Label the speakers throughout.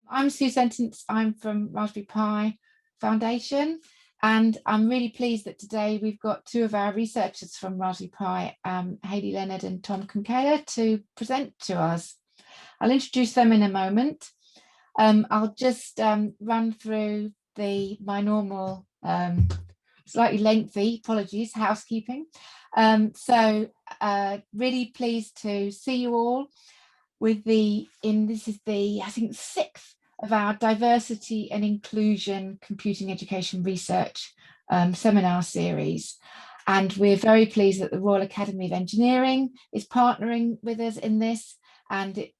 Speaker 1: I'm Sue Sentence. I'm from Raspberry Pi Foundation, and I'm really pleased that today we've got two of our researchers from Raspberry Pi, Hayley Leonard and Thom Kunkeler, to present to us. I'll introduce them in a moment. I'll just run through my normal, slightly lengthy, apologies, housekeeping. Really pleased to see you all with this is the, I think, sixth of our diversity and inclusion computing education research seminar series. And we're very pleased that the Royal Academy of Engineering is partnering with us in this. And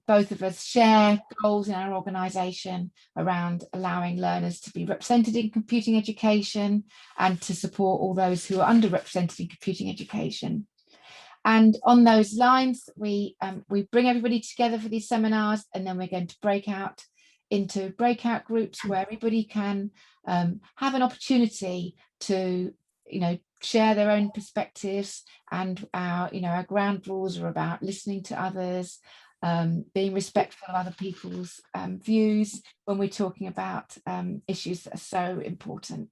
Speaker 1: both of us share goals in our organisation around allowing learners to be represented in computing education and to support all those who are underrepresented in computing education. And on those lines, we bring everybody together for these seminars, and then we're going to break out into breakout groups where everybody can have an opportunity to, share their own perspectives. And our ground rules are about listening to others, being respectful of other people's views when we're talking about issues that are so important.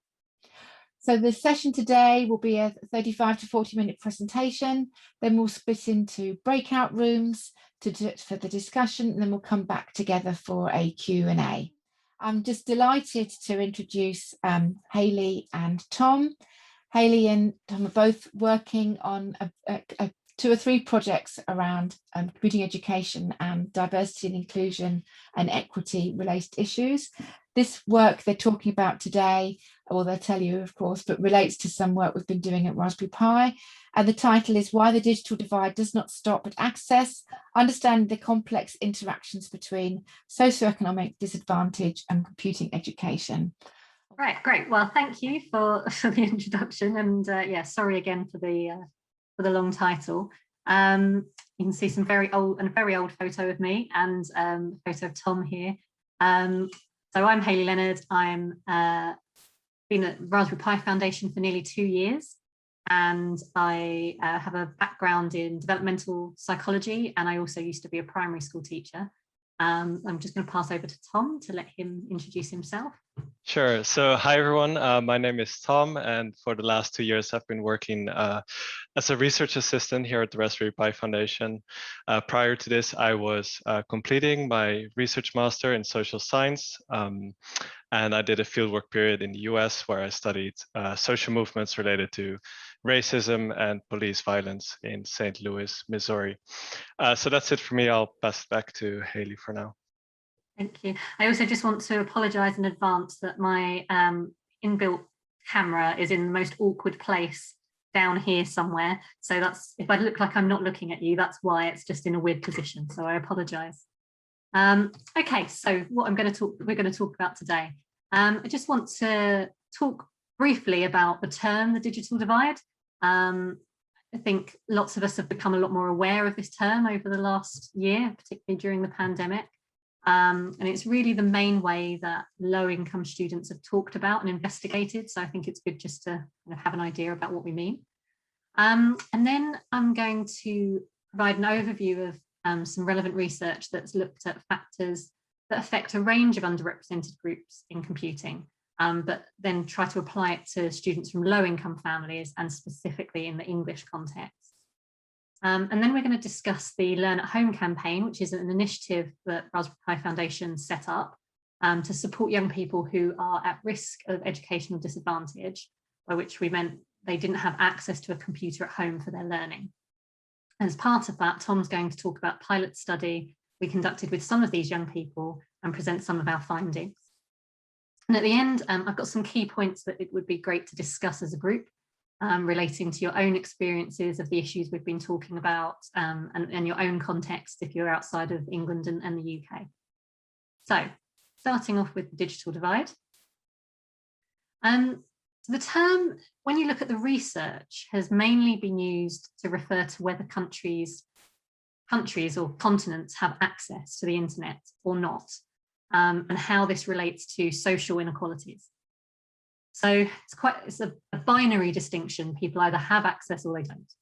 Speaker 1: So the session today will be a 35 to 40-minute presentation. Then we'll split into breakout rooms for the discussion, and then we'll come back together for a Q&A. I'm just delighted to introduce Hayley and Thom. Hayley and Thom are both working on two or three projects around computing education and diversity and inclusion and equity related issues. This work they're talking about today, or they'll tell you, of course, but relates to some work we've been doing at Raspberry Pi. And the title is Why the Digital Divide Does Not Stop at Access, Understanding the Complex Interactions Between Socioeconomic Disadvantage and Computing Education.
Speaker 2: Right, great. Well, thank you for the introduction. And yeah, sorry again for the long title. You can see some very old photo of me and a photo of Thom here. So I'm Hayley Leonard. I'm been at Raspberry Pi Foundation for nearly 2 years, and I have a background in developmental psychology, and I also used to be a primary school teacher. I'm just going to pass over to Thom to let him introduce himself.
Speaker 3: Sure. So hi, everyone. My name is Thom, and for the last 2 years, I've been working as a research assistant here at the Raspberry Pi Foundation. Prior to this, I was completing my research master in social science, and I did a fieldwork period in the US where I studied social movements related to racism and police violence in St. Louis, Missouri. So that's it for me. I'll pass it back to Hayley for now.
Speaker 2: Thank you. I also just want to apologise in advance that my inbuilt camera is in the most awkward place down here somewhere. So that's, if I look like I'm not looking at you, that's why. It's just in a weird position. So I apologise. Okay, so what we're going to talk about today. I just want to talk briefly about the term, the digital divide. I think lots of us have become a lot more aware of this term over the last year, particularly during the pandemic. And it's really the main way that low-income students have talked about and investigated. So I think it's good just to kind of have an idea about what we mean. And then I'm going to provide an overview of some relevant research that's looked at factors that affect a range of underrepresented groups in computing, but then try to apply it to students from low-income families and specifically in the English context. And then we're going to discuss the Learn at Home campaign, which is an initiative that Raspberry Pi Foundation set up to support young people who are at risk of educational disadvantage, by which we meant they didn't have access to a computer at home for their learning. As part of that, Thom's going to talk about pilot study we conducted with some of these young people and present some of our findings. And at the end, I've got some key points that it would be great to discuss as a group. Relating to your own experiences of the issues we've been talking about and your own context if you're outside of England and the UK. So starting off with the digital divide. So the term, when you look at the research, has mainly been used to refer to whether countries or continents have access to the internet or not, and how this relates to social inequalities. So it's a binary distinction. People either have access or they don't.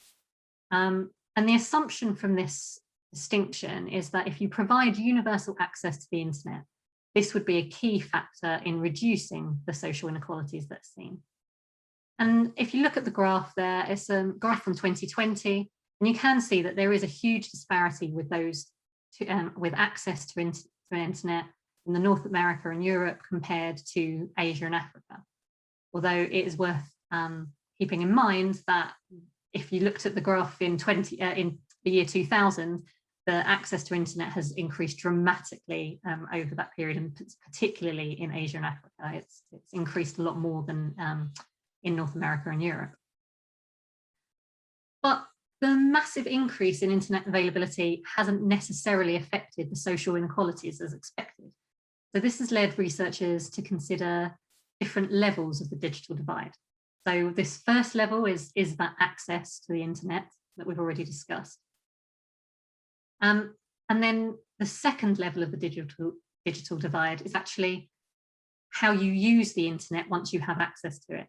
Speaker 2: And the assumption from this distinction is that if you provide universal access to the internet, this would be a key factor in reducing the social inequalities that's seen. And if you look at the graph there, it's a graph from 2020, and you can see that there is a huge disparity with those with access to internet in the North America and Europe compared to Asia and Africa. Although it is worth keeping in mind that if you looked at the graph in the year 2000, the access to internet has increased dramatically over that period, and particularly in Asia and Africa. It's increased a lot more than in North America and Europe. But the massive increase in internet availability hasn't necessarily affected the social inequalities as expected. So this has led researchers to consider different levels of the digital divide. So this first level is that access to the internet that we've already discussed. And then the second level of the digital divide is actually how you use the internet once you have access to it.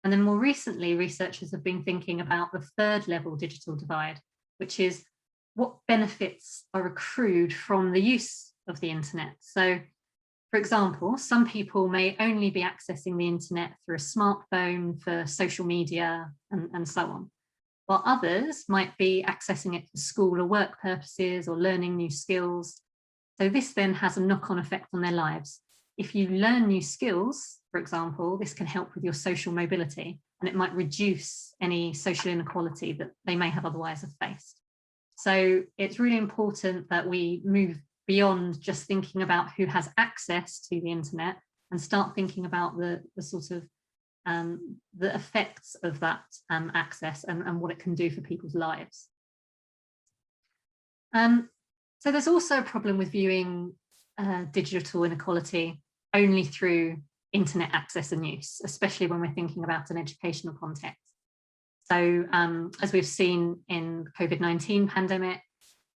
Speaker 2: And then more recently, researchers have been thinking about the third level digital divide, which is what benefits are accrued from the use of the internet. So, for example, some people may only be accessing the internet through a smartphone for social media and so on, while others might be accessing it for school or work purposes or learning new skills. So this then has a knock-on effect on their lives. If you learn new skills, for example, this can help with your social mobility, and it might reduce any social inequality that they may have otherwise have faced. So it's really important that we move beyond just thinking about who has access to the internet and start thinking about the sort of the effects of that access and what it can do for people's lives. So there's also a problem with viewing digital inequality only through internet access and use, especially when we're thinking about an educational context. So as we've seen in the COVID-19 pandemic,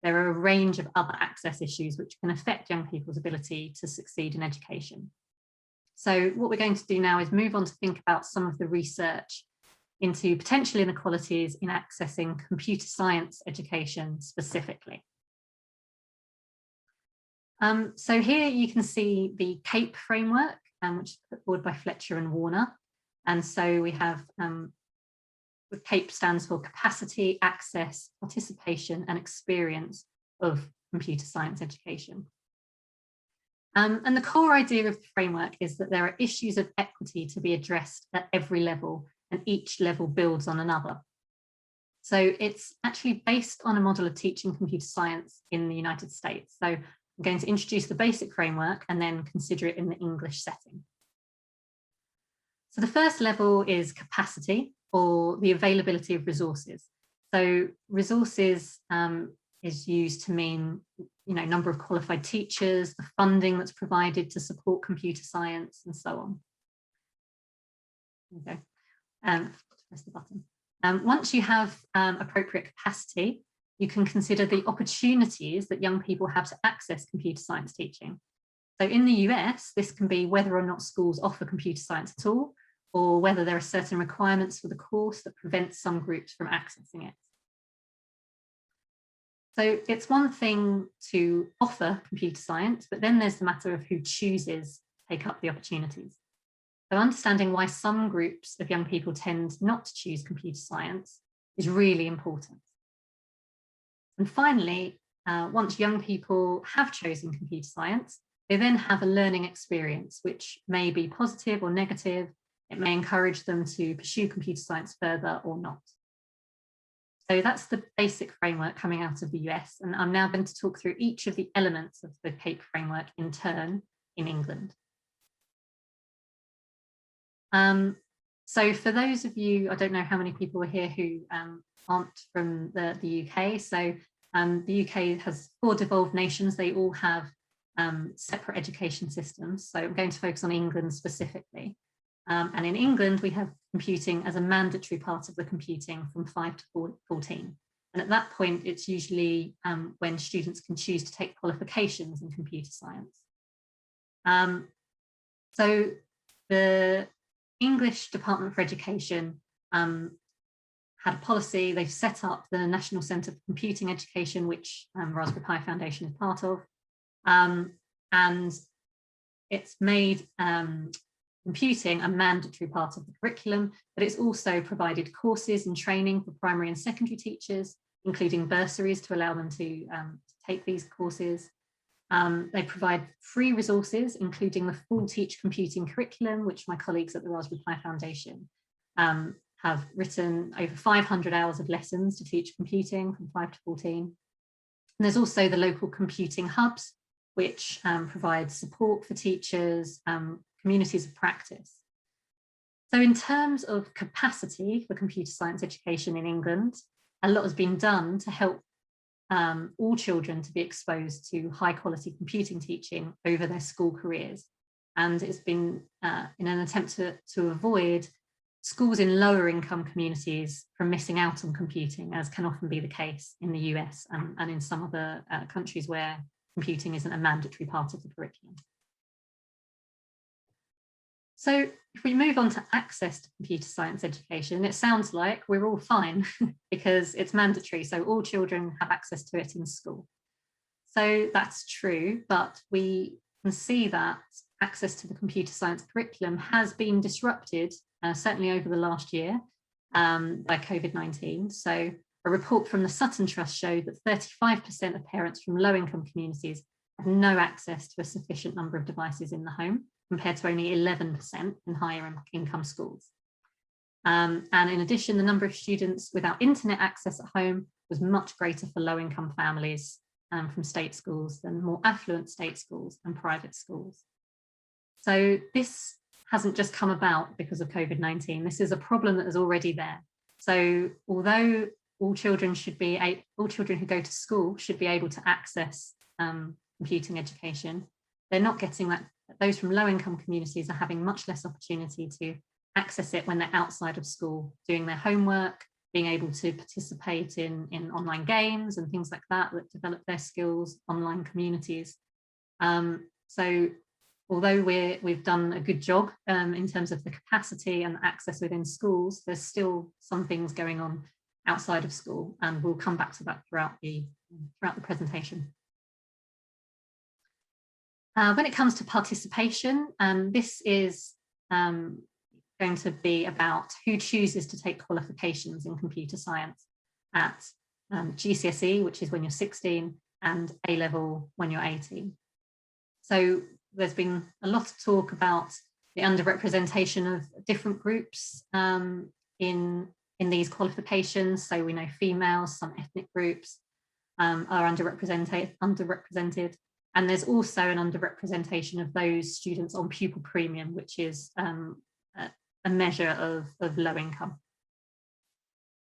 Speaker 2: there are a range of other access issues which can affect young people's ability to succeed in education. So what we're going to do now is move on to think about some of the research into potential inequalities in accessing computer science education specifically. So here you can see the CAPE framework, which is put forward by Fletcher and Warner. And so we have, CAPE stands for Capacity, Access, Participation and Experience of Computer Science Education. And the core idea of the framework is that there are issues of equity to be addressed at every level, and each level builds on another. So it's actually based on a model of teaching computer science in the United States. So I'm going to introduce the basic framework and then consider it in the English setting. So the first level is capacity, or the availability of resources. So resources is used to mean, number of qualified teachers, the funding that's provided to support computer science, and so on. Okay, press the button. Once you have appropriate capacity, you can consider the opportunities that young people have to access computer science teaching. So in the US, this can be whether or not schools offer computer science at all, or whether there are certain requirements for the course that prevent some groups from accessing it. So it's one thing to offer computer science, but then there's the matter of who chooses to take up the opportunities. So understanding why some groups of young people tend not to choose computer science is really important. And finally, once young people have chosen computer science, they then have a learning experience, which may be positive or negative. It may encourage them to pursue computer science further or not. So that's the basic framework coming out of the US. And I'm now going to talk through each of the elements of the CAPE framework in turn in England. So for those of you, I don't know how many people are here who aren't from the UK. So the UK has 4 devolved nations. They all have separate education systems. So I'm going to focus on England specifically. And in England, we have computing as a mandatory part of the computing from 5 to 14. And at that point, it's usually when students can choose to take qualifications in computer science. So the English Department for Education had a policy. They've set up the National Centre for Computing Education, which Raspberry Pi Foundation is part of. And it's made computing a mandatory part of the curriculum, but it's also provided courses and training for primary and secondary teachers, including bursaries to allow them to take these courses. They provide free resources, including the full Teach Computing curriculum, which my colleagues at the Raspberry Pi Foundation have written over 500 hours of lessons to teach computing from 5 to 14. And there's also the local computing hubs, which provide support for teachers, communities of practice. So in terms of capacity for computer science education in England, a lot has been done to help all children to be exposed to high quality computing teaching over their school careers. And it's been in an attempt to avoid schools in lower income communities from missing out on computing, as can often be the case in the US and in some other countries where computing isn't a mandatory part of the curriculum. So if we move on to access to computer science education, it sounds like we're all fine because it's mandatory, so all children have access to it in school. So that's true, but we can see that access to the computer science curriculum has been disrupted, certainly over the last year, by COVID-19. So a report from the Sutton Trust showed that 35% of parents from low-income communities have no access to a sufficient number of devices in the home, compared to only 11% in higher income schools. And in addition, the number of students without internet access at home was much greater for low-income families from state schools than more affluent state schools and private schools. So this hasn't just come about because of COVID-19. This is a problem that is already there. So although all children who go to school should be able to access computing education, they're not getting that. Those from low-income communities are having much less opportunity to access it when they're outside of school, doing their homework, being able to participate in online games and things like that develop their skills, online communities. So although we've done a good job in terms of the capacity and access within schools, there's still some things going on outside of school, and we'll come back to that throughout the presentation. When it comes to participation, this is going to be about who chooses to take qualifications in computer science at GCSE, which is when you're 16, and A-level when you're 18. So there's been a lot of talk about the underrepresentation of different groups in these qualifications. So we know females, some ethnic groups are underrepresented. And there's also an underrepresentation of those students on pupil premium, which is a measure of low income.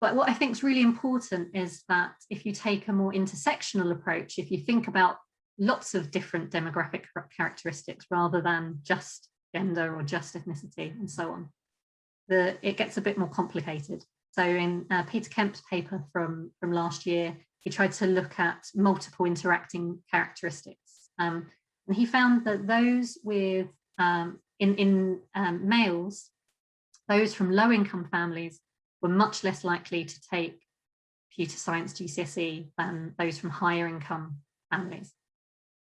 Speaker 2: But what I think is really important is that if you take a more intersectional approach, if you think about lots of different demographic characteristics rather than just gender or just ethnicity and so on, it gets a bit more complicated. So in Peter Kemp's paper from last year, he tried to look at multiple interacting characteristics. And he found that those with, males, those from low-income families were much less likely to take computer science GCSE than those from higher income families.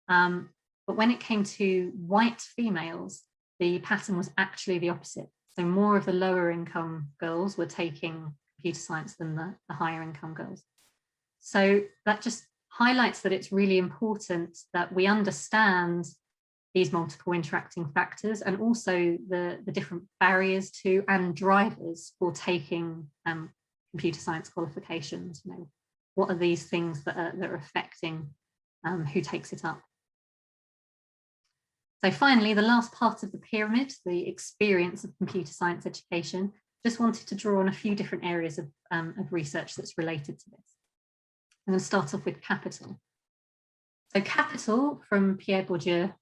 Speaker 2: But when it came to white females, the pattern was actually the opposite. So more of the lower income girls were taking computer science than the higher income girls. So that just highlights that it's really important that we understand these multiple interacting factors and also the different barriers to and drivers for taking computer science qualifications. You know, what are these things that are affecting who takes it up? So finally, the last part of the pyramid, the experience of computer science education, just wanted to draw on a few different areas of research that's related to this. I'm going to start off with capital. So capital from Pierre Bourdieu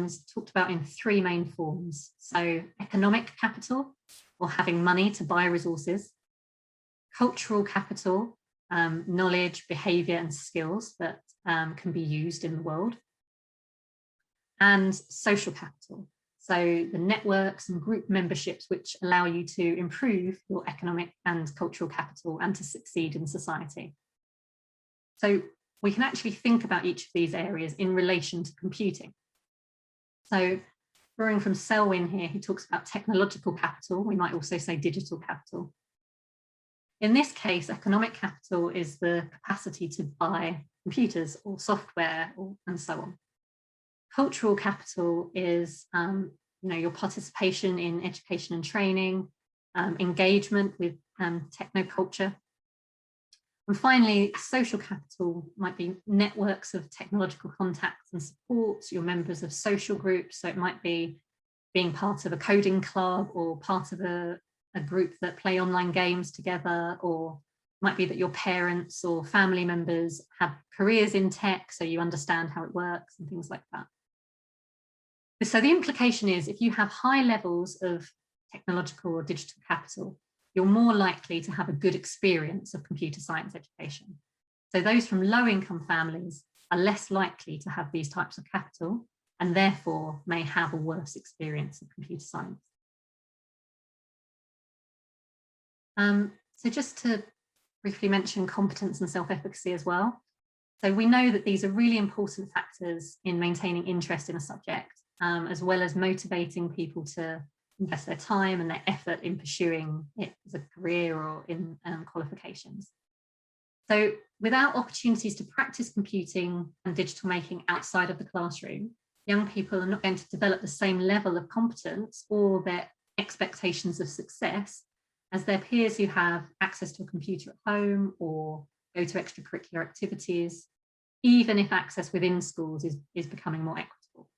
Speaker 2: is talked about in three main forms. So economic capital, or having money to buy resources, cultural capital, knowledge, behavior and skills that can be used in the world, and social capital. So the networks and group memberships which allow you to improve your economic and cultural capital and to succeed in society. So we can actually think about each of these areas in relation to computing. So drawing from Selwyn here, who talks about technological capital. We might also say digital capital. In this case, economic capital is the capacity to buy computers or software and so on. Cultural capital is your participation in education and training, engagement with technoculture. And finally, social capital might be networks of technological contacts and supports, you're members of social groups. So it might be being part of a coding club or part of a group that play online games together, or it might be that your parents or family members have careers in tech, so you understand how it works and things like that. So the implication is, if you have high levels of technological or digital capital, you're more likely to have a good experience of computer science education. So those from low-income families are less likely to have these types of capital and therefore may have a worse experience of computer science. So just to briefly mention competence and self-efficacy as well. So we know that these are really important factors in maintaining interest in a subject, as well as motivating people to invest their time and their effort in pursuing it as a career or in qualifications. So without opportunities to practice computing and digital making outside of the classroom, young people are not going to develop the same level of competence or their expectations of success as their peers who have access to a computer at home or go to extracurricular activities, even if access within schools is becoming more equitable.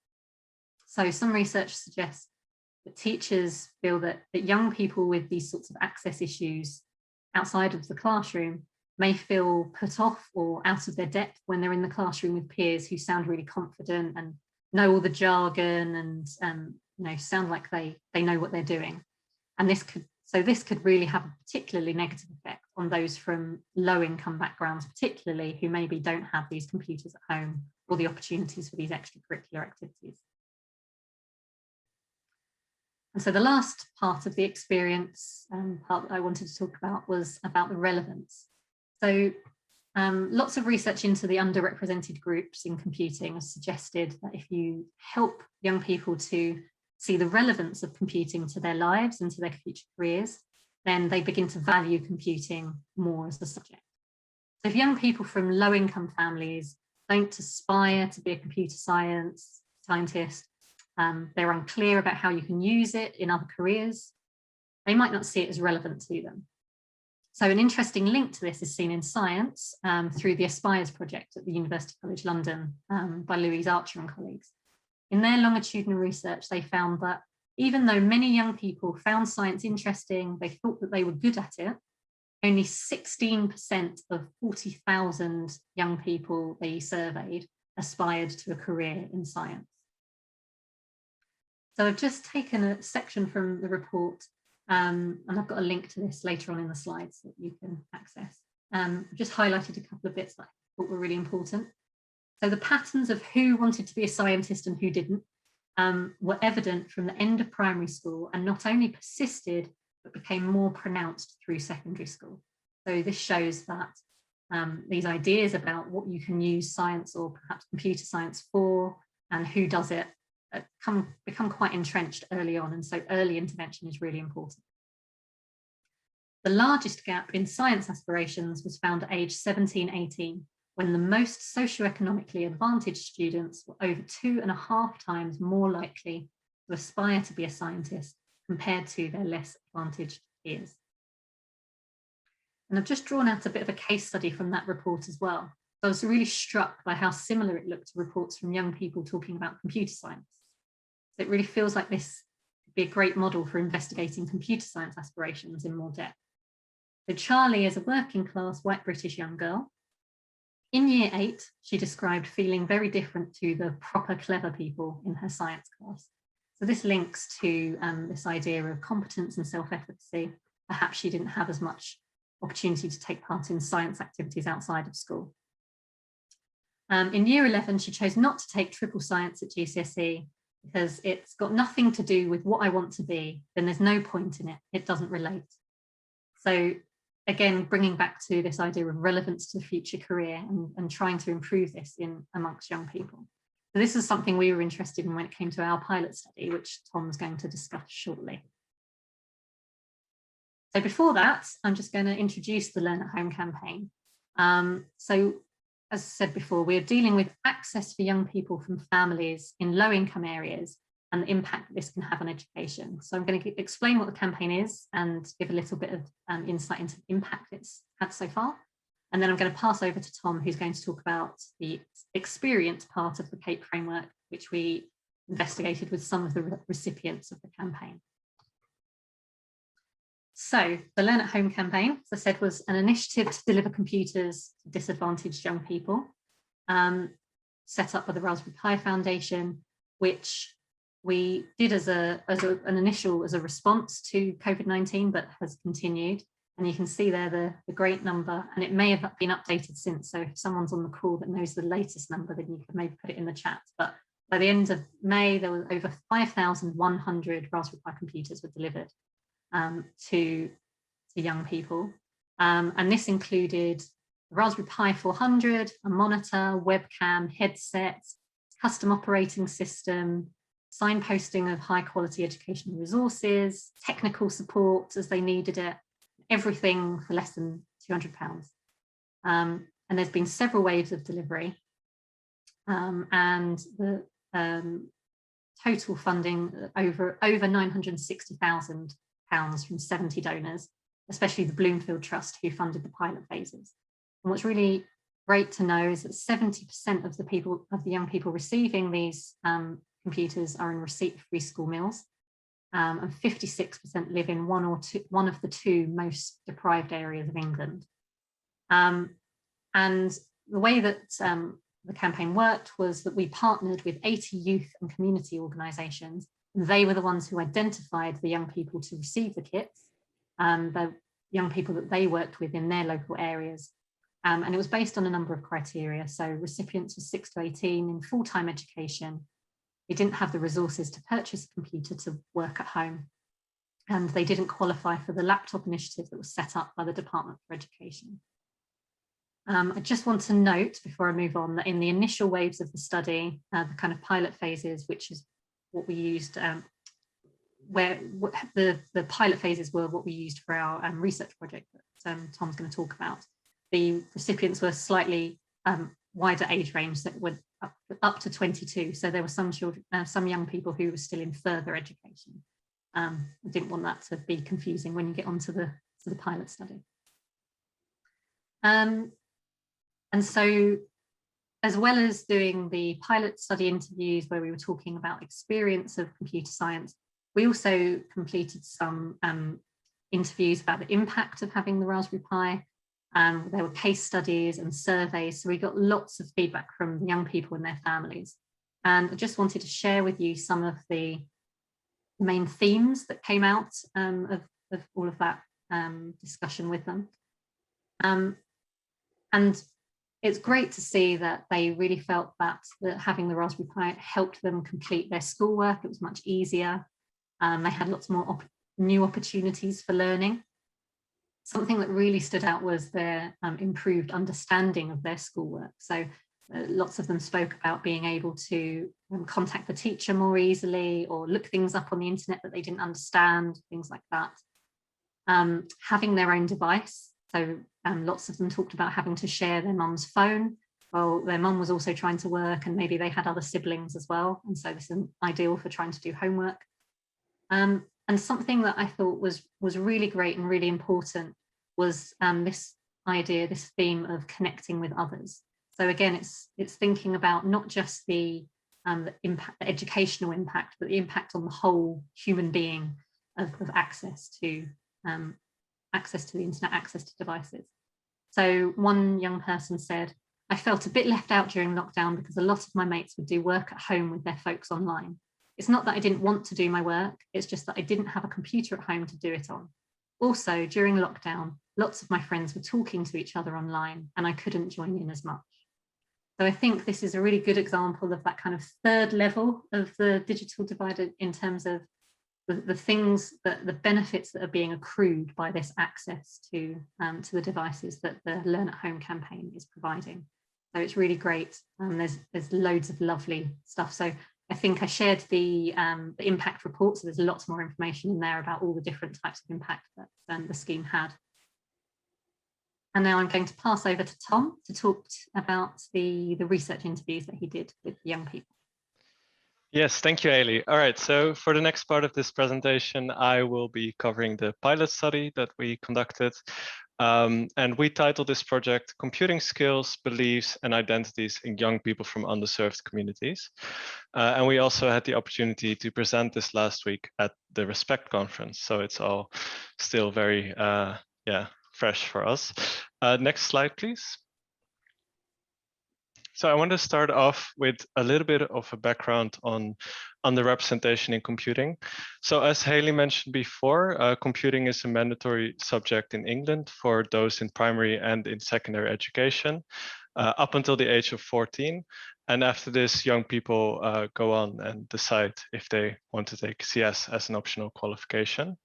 Speaker 2: So some research suggests that teachers feel that young people with these sorts of access issues outside of the classroom may feel put off or out of their depth when they're in the classroom with peers who sound really confident and know all the jargon and sound like they know what they're doing. And this could really have a particularly negative effect on those from low-income backgrounds, particularly who maybe don't have these computers at home or the opportunities for these extracurricular activities. And so the last part of the experience part that I wanted to talk about was about the relevance. So lots of research into the underrepresented groups in computing has suggested that if you help young people to see the relevance of computing to their lives and to their future careers, then they begin to value computing more as a subject. So if young people from low-income families don't aspire to be a computer scientist, they're unclear about how you can use it in other careers, they might not see it as relevant to them. So an interesting link to this is seen in science through the Aspires project at the University College London by Louise Archer and colleagues. In their longitudinal research, they found that even though many young people found science interesting, they thought that they were good at it, only 16% of 40,000 young people they surveyed aspired to a career in science. So I've just taken a section from the report, and I've got a link to this later on in the slides that you can access. I've just highlighted a couple of bits that I thought were really important. So the patterns of who wanted to be a scientist and who didn't were evident from the end of primary school and not only persisted, but became more pronounced through secondary school. So this shows that these ideas about what you can use science or perhaps computer science for and who does it become quite entrenched early on. And so early intervention is really important. The largest gap in science aspirations was found at age 17-18, when the most socioeconomically advantaged students were over 2.5 times more likely to aspire to be a scientist compared to their less advantaged peers. And I've just drawn out a bit of a case study from that report as well. So I was really struck by how similar it looked to reports from young people talking about computer science. So it really feels like this could be a great model for investigating computer science aspirations in more depth. So Charlie is a working class white British young girl. In year 8, she described feeling very different to the proper clever people in her science class. So this links to this idea of competence and self-efficacy. Perhaps she didn't have as much opportunity to take part in science activities outside of school. In year 11, she chose not to take triple science at GCSE because it's got nothing to do with what I want to be, then there's no point in it, it doesn't relate. So again, bringing back to this idea of relevance to the future career and trying to improve this amongst young people. So this is something we were interested in when it came to our pilot study, which Tom's going to discuss shortly. So before that, I'm just going to introduce the Learn at Home campaign. So as I said before, we're dealing with access for young people from families in low income areas and the impact that this can have on education. So I'm going to explain what the campaign is and give a little bit of insight into the impact it's had so far. And then I'm going to pass over to Tom, who's going to talk about the experience part of the CAPE framework, which we investigated with some of the recipients of the campaign. So the Learn at Home campaign, as I said, was an initiative to deliver computers to disadvantaged young people, set up by the Raspberry Pi Foundation, which we did as an initial response to COVID-19, but has continued. And you can see there the great number, and it may have been updated since. So if someone's on the call that knows the latest number, then you can maybe put it in the chat. But by the end of May, there was over 5,100 Raspberry Pi computers were delivered to young people. And this included the Raspberry Pi 400, a monitor, webcam, headset, custom operating system, signposting of high quality educational resources, technical support as they needed it, everything for less than £200. And there's been several waves of delivery. And the total funding over £960,000 from 70 donors, especially the Bloomfield Trust, who funded the pilot phases. And what's really great to know is that 70% of the young people receiving these computers are in receipt of free school meals, and 56% live in one of the two most deprived areas of England. And the way that the campaign worked was that we partnered with 80 youth and community organisations. They were the ones who identified the young people to receive the kits, the young people that they worked with in their local areas. And it was based on a number of criteria. So recipients were 6 to 18 in full-time education. They didn't have the resources to purchase a computer to work at home. And they didn't qualify for the laptop initiative that was set up by the Department for Education. I just want to note before I move on that in the initial waves of the study, the kind of pilot phases, which is what we used, where the pilot phases were what we used for our research project that Tom's going to talk about. The recipients were slightly wider age range that were up to 22. So there were some children, some young people who were still in further education. I didn't want that to be confusing when you get onto the pilot study. And so, as well as doing the pilot study interviews where we were talking about experience of computer science, we also completed some interviews about the impact of having the Raspberry Pi. There were case studies and surveys, so we got lots of feedback from the young people and their families. And I just wanted to share with you some of the main themes that came out of all of that discussion with them. And it's great to see that they really felt that having the Raspberry Pi helped them complete their schoolwork. It was much easier. They had lots more new opportunities for learning. Something that really stood out was their improved understanding of their schoolwork. So lots of them spoke about being able to contact the teacher more easily or look things up on the internet that they didn't understand, things like that. Having their own device. So lots of them talked about having to share their mum's phone. Well, their mum was also trying to work and maybe they had other siblings as well. And so this is ideal for trying to do homework. And something that I thought was really great and really important was this idea, this theme of connecting with others. So again, it's thinking about not just the impact, the educational impact, but the impact on the whole human being of access to the internet, access to devices. So one young person said, I felt a bit left out during lockdown because a lot of my mates would do work at home with their folks online. It's not that I didn't want to do my work, it's just that I didn't have a computer at home to do it on. Also, during lockdown, lots of my friends were talking to each other online and I couldn't join in as much. So I think this is a really good example of that kind of third level of the digital divide in terms of the things, the benefits that are being accrued by this access to the devices that the Learn at Home campaign is providing. So it's really great. There's loads of lovely stuff. So I think I shared the impact report. So there's lots more information in there about all the different types of impact that the scheme had. And now I'm going to pass over to Tom to talk about the research interviews that he did with young people.
Speaker 3: Yes, thank you, Hayley. All right, so for the next part of this presentation, I will be covering the pilot study that we conducted. And we titled this project Computing Skills, Beliefs, and Identities in Young People from Underserved Communities. And we also had the opportunity to present this last week at the Respect conference. So it's all still very fresh for us. Next slide, please. So I want to start off with a little bit of a background on underrepresentation in computing. So as Hayley mentioned before, computing is a mandatory subject in England for those in primary and in secondary education up until the age of 14. And after this, young people go on and decide if they want to take CS as an optional qualification.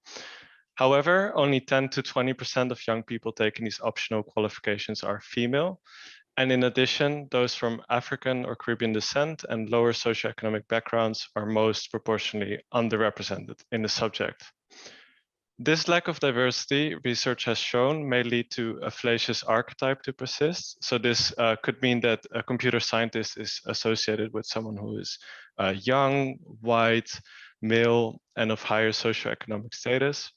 Speaker 3: However, only 10 to 20% of young people taking these optional qualifications are female. And in addition, those from African or Caribbean descent and lower socioeconomic backgrounds are most proportionally underrepresented in the subject. This lack of diversity, research has shown, may lead to a fallacious archetype to persist. So this could mean that a computer scientist is associated with someone who is young, white, male, and of higher socioeconomic status.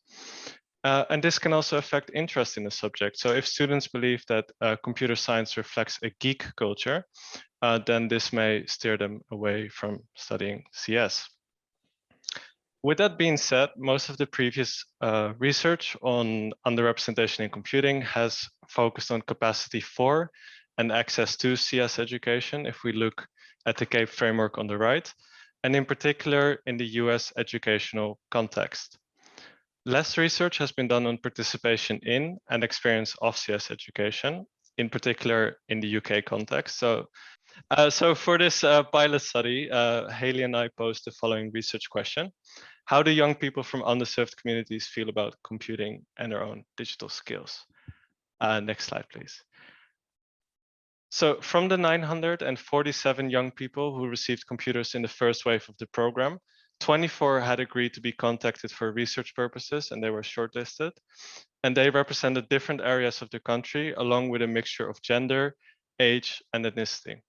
Speaker 3: And this can also affect interest in the subject. So if students believe that computer science reflects a geek culture, then this may steer them away from studying CS. With that being said, most of the previous research on underrepresentation in computing has focused on capacity for and access to CS education, if we look at the CAPE framework on the right, and in particular in the US educational context. Less research has been done on participation in and experience of CS education, in particular in the UK context. So for this pilot study, Hayley and I posed the following research question. How do young people from underserved communities feel about computing and their own digital skills? Next slide, please. So from the 947 young people who received computers in the first wave of the program, 24 had agreed to be contacted for research purposes, and they were shortlisted. And they represented different areas of the country, along with a mixture of gender, age, and ethnicity.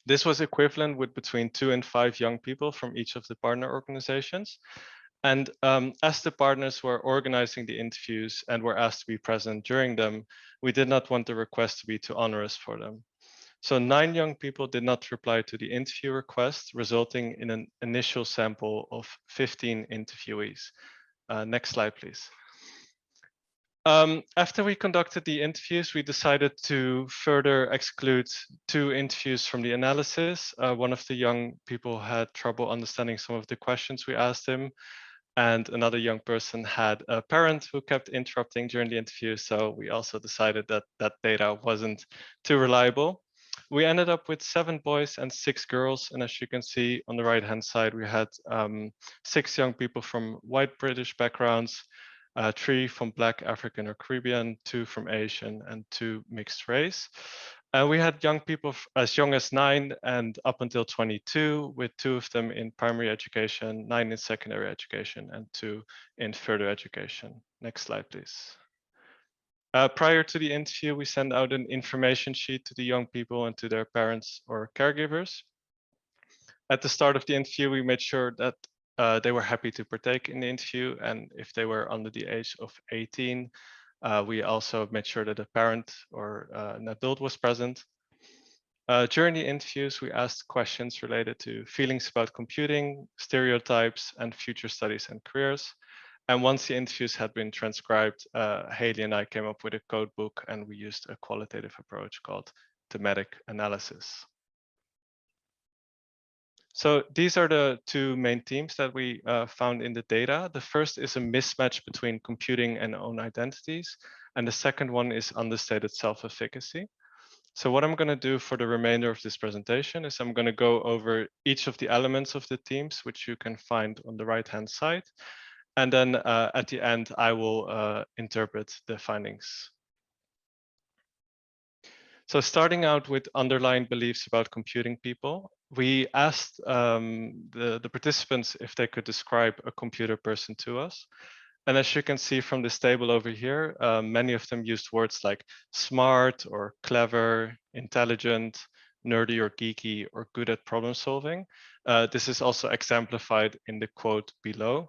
Speaker 3: This was equivalent with between 2 and 5 young people from each of the partner organizations. And as the partners were organizing the interviews and were asked to be present during them, we did not want the request to be too onerous for them. So 9 young people did not reply to the interview request, resulting in an initial sample of 15 interviewees. Next slide, please. After we conducted the interviews, we decided to further exclude 2 interviews from the analysis. One of the young people had trouble understanding some of the questions we asked him, and another young person had a parent who kept interrupting during the interview. So we also decided that that data wasn't too reliable. We ended up with 7 boys and 6 girls. And as you can see on the right-hand side, we had 6 young people from white British backgrounds, 3 from Black, African, or Caribbean, 2 from Asian, and 2 mixed race. We had young people as young as 9 and up until 22, with 2 of them in primary education, 9 in secondary education, and 2 in further education. Next slide, please. Prior to the interview, we sent out an information sheet to the young people and to their parents or caregivers. At the start of the interview, we made sure that they were happy to partake in the interview, and if they were under the age of 18, we also made sure that a parent or an adult was present. During the interviews, we asked questions related to feelings about computing, stereotypes, and future studies and careers. And once the interviews had been transcribed, Hayley and I came up with a code book, and we used a qualitative approach called thematic analysis. So these are the 2 main themes that we found in the data. The first is a mismatch between computing and own identities. And the second one is understated self-efficacy. So what I'm going to do for the remainder of this presentation is I'm going to go over each of the elements of the themes, which you can find on the right-hand side. And then at the end, I will interpret the findings. So starting out with underlying beliefs about computing people, we asked the participants if they could describe a computer person to us. And as you can see from this table over here, many of them used words like smart or clever, intelligent, nerdy or geeky, or good at problem solving. This is also exemplified in the quote below.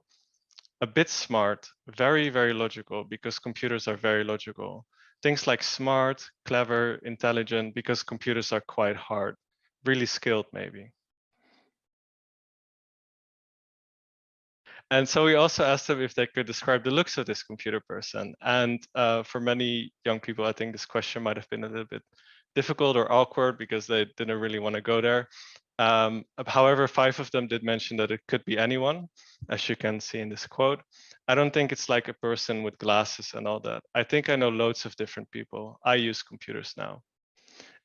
Speaker 3: A bit smart, very, very logical, because computers are very logical. Things like smart, clever, intelligent, because computers are quite hard, really skilled maybe. And so we also asked them if they could describe the looks of this computer person. And for many young people, I think this question might have been a little bit difficult or awkward because they didn't really want to go there. However, 5 of them did mention that it could be anyone, as you can see in this quote. I don't think it's like a person with glasses and all that. I think I know loads of different people. I use computers now.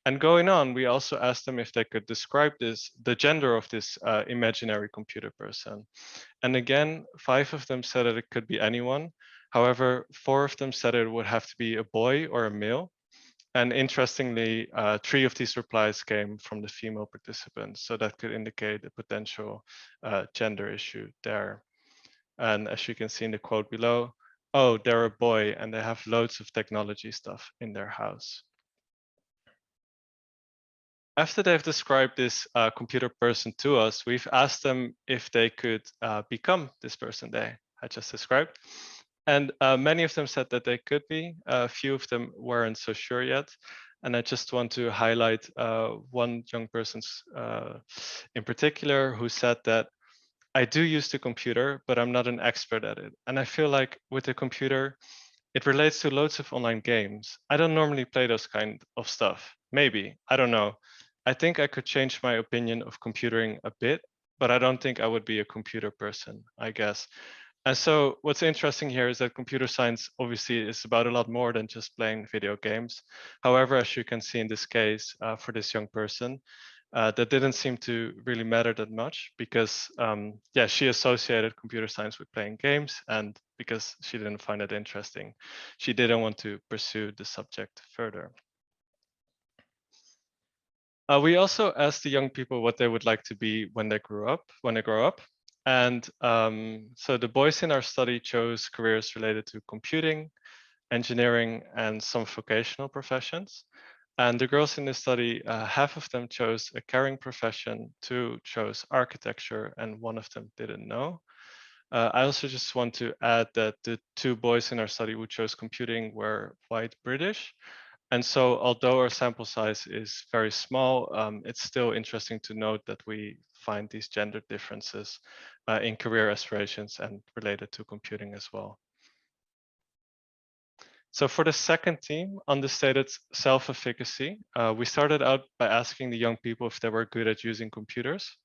Speaker 3: And going on, we also asked them if they could describe the gender of this imaginary computer person. And again, 5 of them said that it could be anyone. However, 4 of them said it would have to be a boy or a male. And interestingly, 3 of these replies came from the female participants. So that could indicate a potential gender issue there. And as you can see in the quote below, oh, they're a boy and they have loads of technology stuff in their house. After they've described this computer person to us, we've asked them if they could become this person they had just described. And many of them said that they could be. A few of them weren't so sure yet. And I just want to highlight one young person in particular who said that I do use the computer, but I'm not an expert at it. And I feel like with the computer, it relates to loads of online games. I don't normally play those kind of stuff. Maybe, I don't know. I think I could change my opinion of computing a bit, but I don't think I would be a computer person, I guess. And so what's interesting here is that computer science obviously is about a lot more than just playing video games. However, as you can see in this case, for this young person, that didn't seem to really matter that much because, yeah, she associated computer science with playing games, and because she didn't find it interesting, she didn't want to pursue the subject further. We also asked the young people what they would like to be when they grow up. And so the boys in our study chose careers related to computing, engineering, and some vocational professions. And the girls in this study, half of them chose a caring profession, 2 chose architecture, and 1 of them didn't know. I also just want to add that the 2 boys in our study who chose computing were white British. And so although our sample size is very small, it's still interesting to note that we find these gender differences in career aspirations and related to computing as well. So for the second theme, understated self-efficacy, we started out by asking the young people if they were good at using computers.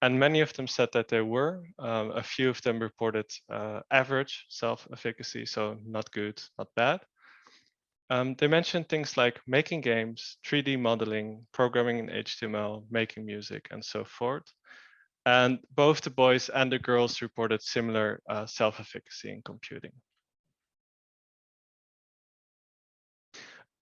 Speaker 3: And many of them said that they were. A few of them reported average self-efficacy, so not good, not bad. They mentioned things like making games, 3D modeling, programming in HTML, making music, and so forth. And both the boys and the girls reported similar self-efficacy in computing.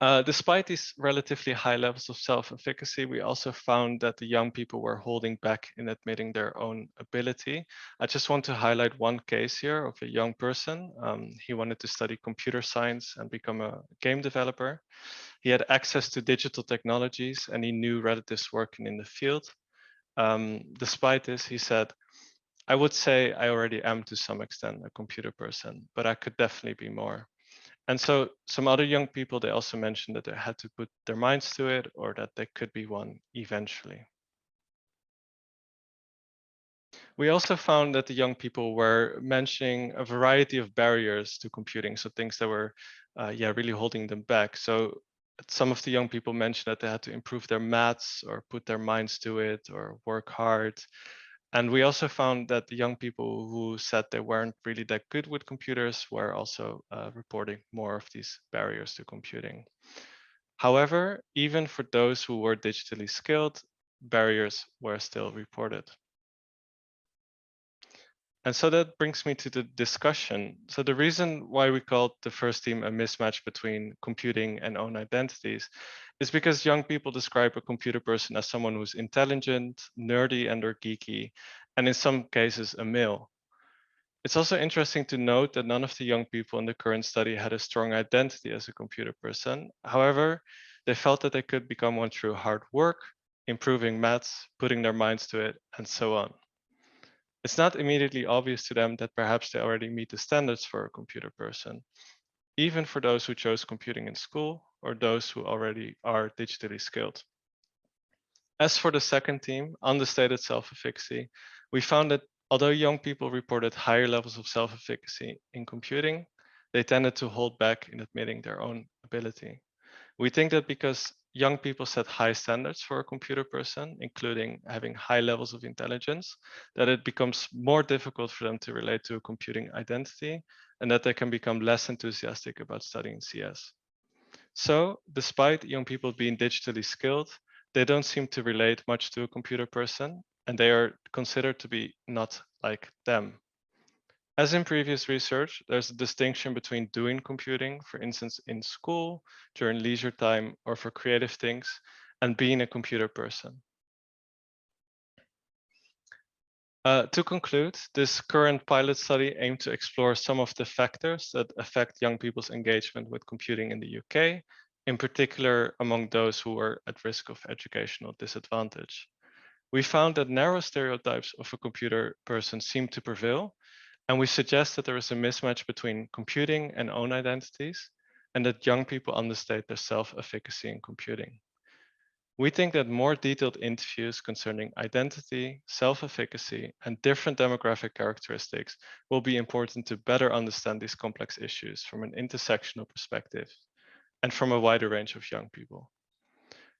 Speaker 3: Despite these relatively high levels of self-efficacy, we also found that the young people were holding back in admitting their own ability. I just want to highlight one case here of a young person. He wanted to study computer science and become a game developer. He had access to digital technologies and he knew relatives working in the field. Despite this, he said, I would say I already am to some extent a computer person, but I could definitely be more. And so some other young people, they also mentioned that they had to put their minds to it or that they could be one eventually. We also found that the young people were mentioning a variety of barriers to computing. So things that were, really holding them back. So some of the young people mentioned that they had to improve their maths or put their minds to it or work hard. And we also found that the young people who said they weren't really that good with computers were also reporting more of these barriers to computing. However, even for those who were digitally skilled, barriers were still reported. And so that brings me to the discussion. So the reason why we called the first team a mismatch between computing and own identities is because young people describe a computer person as someone who's intelligent, nerdy, and or geeky, and in some cases a male. It's also interesting to note that none of the young people in the current study had a strong identity as a computer person. However, they felt that they could become one through hard work, improving maths, putting their minds to it, and so on. It's not immediately obvious to them that perhaps they already meet the standards for a computer person, even for those who chose computing in school or those who already are digitally skilled. As for the second team, understated self-efficacy, we found that although young people reported higher levels of self-efficacy in computing, they tended to hold back in admitting their own ability. We think that because young people set high standards for a computer person, including having high levels of intelligence, that it becomes more difficult for them to relate to a computing identity and that they can become less enthusiastic about studying CS. So, despite young people being digitally skilled, they don't seem to relate much to a computer person and they are considered to be not like them. As in previous research, there's a distinction between doing computing, for instance, in school, during leisure time, or for creative things, and being a computer person. To conclude, this current pilot study aimed to explore some of the factors that affect young people's engagement with computing in the UK, in particular among those who are at risk of educational disadvantage. We found that narrow stereotypes of a computer person seem to prevail, and we suggest that there is a mismatch between computing and own identities, and that young people understate their self-efficacy in computing. We think that more detailed interviews concerning identity, self-efficacy, and different demographic characteristics will be important to better understand these complex issues from an intersectional perspective and from a wider range of young people.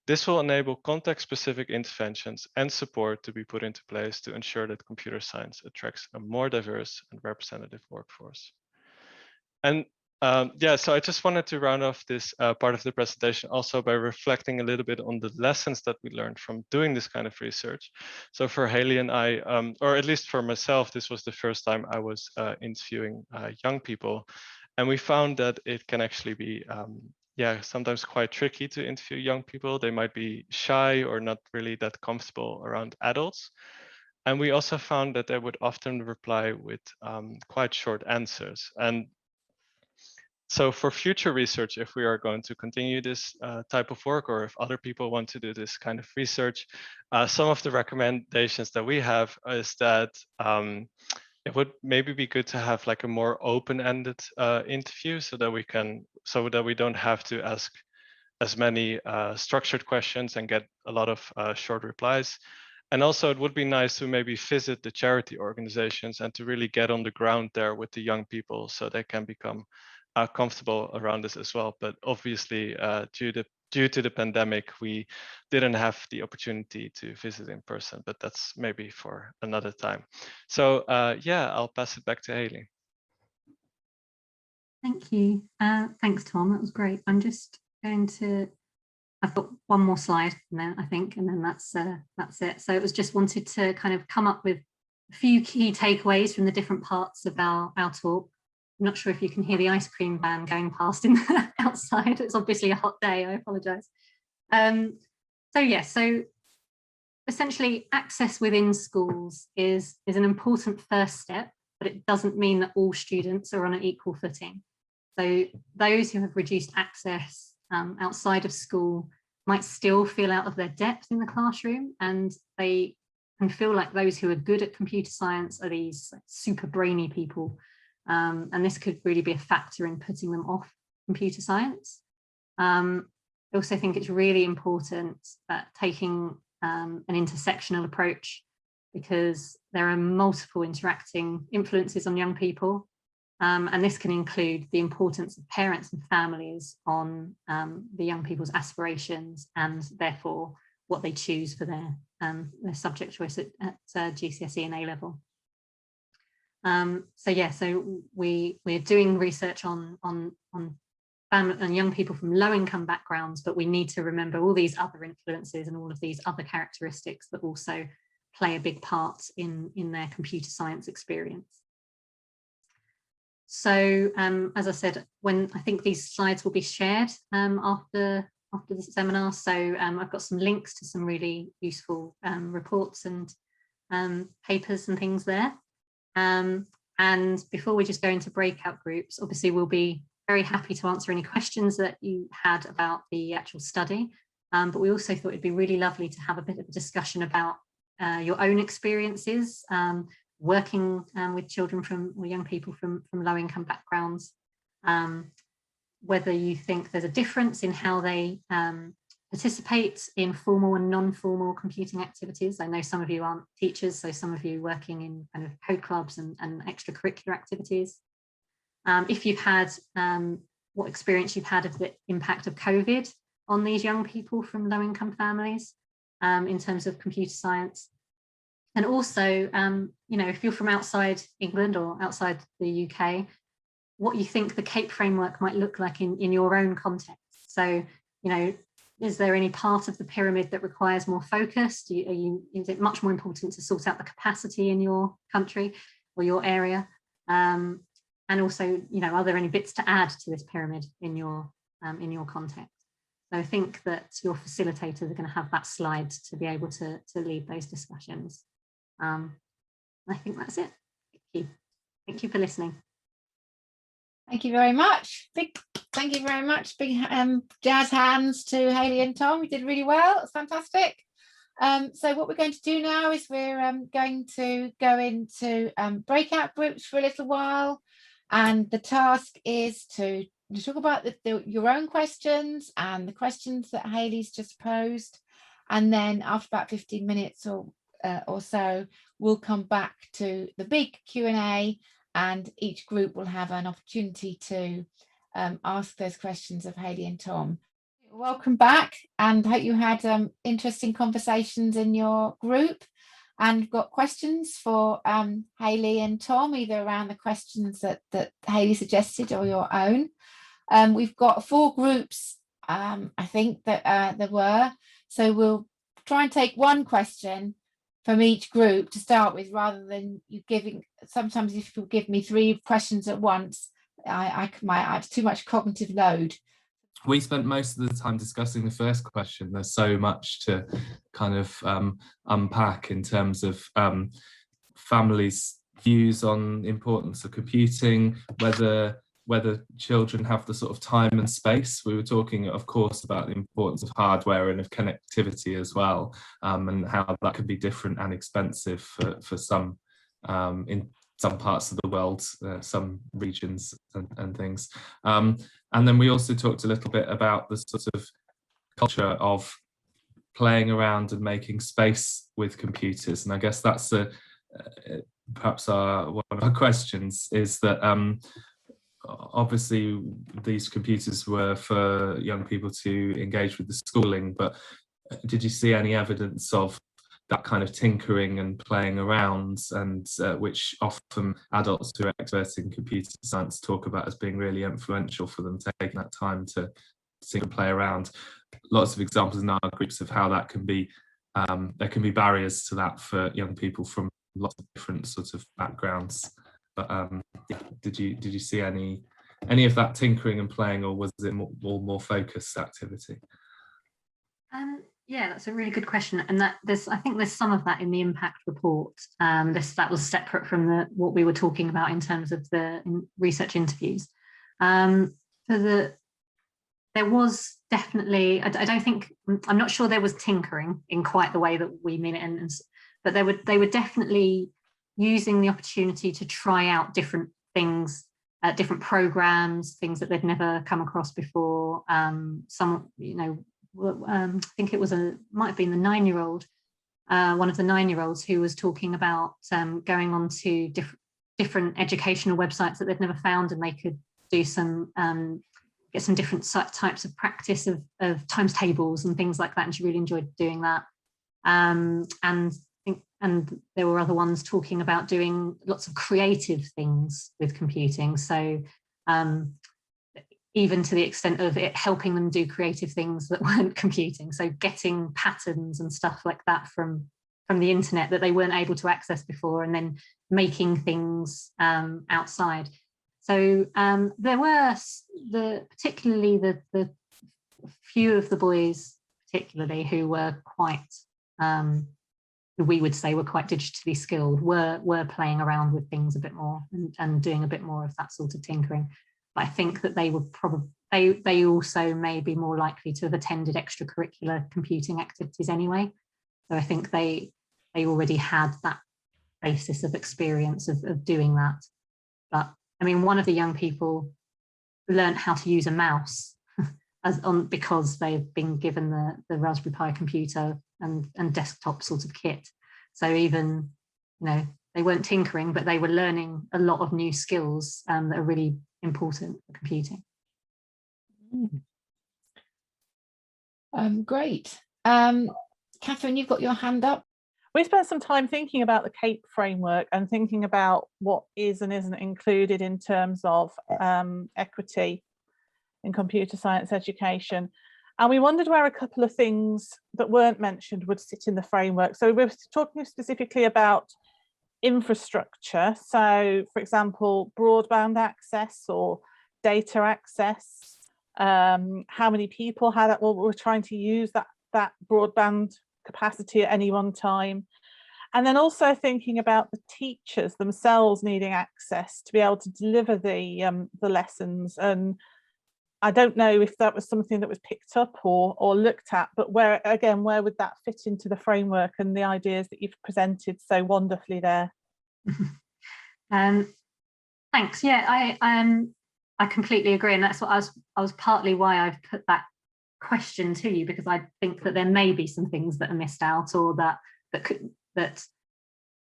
Speaker 3: This will enable context-specific interventions and support to be put into place to ensure that computer science attracts a more diverse and representative workforce. And yeah, so I just wanted to round off this part of the presentation also by reflecting a little bit on the lessons that we learned from doing this kind of research. So for Hayley and I, or at least for myself, this was the first time I was interviewing young people. And we found that it can actually be yeah, sometimes quite tricky to interview young people. They might be shy or not really that comfortable around adults. And we also found that they would often reply with quite short answers. And so for future research, if we are going to continue this type of work, or if other people want to do this kind of research, some of the recommendations that we have is that it would maybe be good to have like a more open-ended interview so that we don't have to ask as many structured questions and get a lot of short replies. And also it would be nice to maybe visit the charity organizations and to really get on the ground there with the young people so they can become comfortable around this as well. But obviously due to the pandemic, we didn't have the opportunity to visit in person, but that's maybe for another time. So yeah, I'll pass it back to Hayley.
Speaker 2: Thank you. Thanks, Tom. That was great. I'm just going to, I've got one more slide and then I think, and then that's it. So it was just wanted to kind of come up with a few key takeaways from the different parts of our talk. I'm not sure if you can hear the ice cream van going past in outside. It's obviously a hot day, I apologize. So yeah, so essentially access within schools is an important first step, but it doesn't mean that all students are on an equal footing. So those who have reduced access outside of school might still feel out of their depth in the classroom, and they can feel like those who are good at computer science are these super brainy people. And this could really be a factor in putting them off computer science. I also think it's really important that taking an intersectional approach, because there are multiple interacting influences on young people. And this can include the importance of parents and families on the young people's aspirations and therefore what they choose for their subject choice at GCSE and A-level. So yeah, so we're doing research on family and young people from low-income backgrounds, but we need to remember all these other influences and all of these other characteristics that also play a big part in their computer science experience. So as I said, I think these slides will be shared after the seminar. So I've got some links to some really useful reports and papers and things there. And before we just go into breakout groups, obviously we'll be very happy to answer any questions that you had about the actual study. But we also thought it'd be really lovely to have a bit of a discussion about your own experiences working with children or young people from low-income backgrounds, whether you think there's a difference in how they participate in formal and non-formal computing activities. I know some of you aren't teachers, so some of you working in kind of code clubs and extracurricular activities. If you've had, what experience you've had of the impact of COVID on these young people from low-income families in terms of computer science. And also, if you're from outside England or outside the UK, what you think the CAPE framework might look like in your own context. So, is there any part of the pyramid that requires more focus? Is it much more important to sort out the capacity in your country or your area? And also, are there any bits to add to this pyramid in your context? So I think that your facilitators are going to have that slide to be able to lead those discussions. I think that's it. Thank you for listening.
Speaker 1: Thank you very much. Thank you very much. Big jazz hands to Hayley and Thom. You did really well. It's fantastic. So what we're going to do now is we're going to go into breakout groups for a little while. And the task is to talk about your own questions and the questions that Hayley's just posed. And then after about 15 minutes or so, we'll come back to the big Q&A, and each group will have an opportunity to ask those questions of Hayley and Thom. Welcome back, and hope you had interesting conversations in your group and got questions for Hayley and Thom, either around the questions that Hayley suggested or your own. We've got 4 groups, I think, that there were, so we'll try and take one question from each group to start with, rather than you giving. Sometimes if you give me 3 questions at once, I might have too much cognitive load.
Speaker 4: We spent most of the time discussing the first question. There's so much to kind of unpack in terms of families' views on the importance of computing, whether children have the sort of time and space. We were talking, of course, about the importance of hardware and of connectivity as well, and how that could be different and expensive for some in some parts of the world, some regions and things. And then we also talked a little bit about the sort of culture of playing around and making space with computers. And I guess that's perhaps one of our questions, is that obviously these computers were for young people to engage with the schooling, but did you see any evidence of that kind of tinkering and playing around, and which often adults who are experts in computer science talk about as being really influential for them, taking that time to think and play around? Lots of examples in our groups of how that can be, there can be barriers to that for young people from lots of different sorts of backgrounds. But yeah, did you see any of that tinkering and playing, or was it more focused activity?
Speaker 2: Yeah, that's a really good question, and I think there's some of that in the impact report. That was separate from what we were talking about in terms of the research interviews. There was definitely, I'm not sure there was tinkering in quite the way that we mean it, but they were definitely using the opportunity to try out different things, different programs, things that they'd never come across before. I think it might have been the 9-year-old, one of the 9-year-olds who was talking about going on to different educational websites that they'd never found, and they could do get some different types of practice of times tables and things like that, and she really enjoyed doing that. And there were other ones talking about doing lots of creative things with computing. So even to the extent of it helping them do creative things that weren't computing. So getting patterns and stuff like that from from the internet that they weren't able to access before, and then making things outside. So there were particularly the few of the boys, particularly who were quite, who we would say were quite digitally skilled, were playing around with things a bit more and doing a bit more of that sort of tinkering. But I think that they were probably, they also may be more likely to have attended extracurricular computing activities anyway. So I think they already had that basis of experience of doing that. But I mean, one of the young people learned how to use a mouse because they've been given the Raspberry Pi computer and desktop sort of kit. So even, you know, they weren't tinkering, but they were learning a lot of new skills that are really important for computing.
Speaker 1: Great. Catherine, you've got your hand up.
Speaker 5: We spent some time thinking about the CAPE framework and thinking about what is and isn't included in terms of equity in computer science education. And we wondered where a couple of things that weren't mentioned would sit in the framework. So we were talking specifically about infrastructure. So, for example, broadband access or data access, how many people had it, or were trying to use that broadband capacity at any one time. And then also thinking about the teachers themselves needing access to be able to deliver the lessons. And I don't know if that was something that was picked up or looked at, but where would that fit into the framework and the ideas that you've presented so wonderfully there?
Speaker 2: Thanks. Yeah, I completely agree, and that's what I was partly why I've put that question to you, because I think that there may be some things that are missed out, or that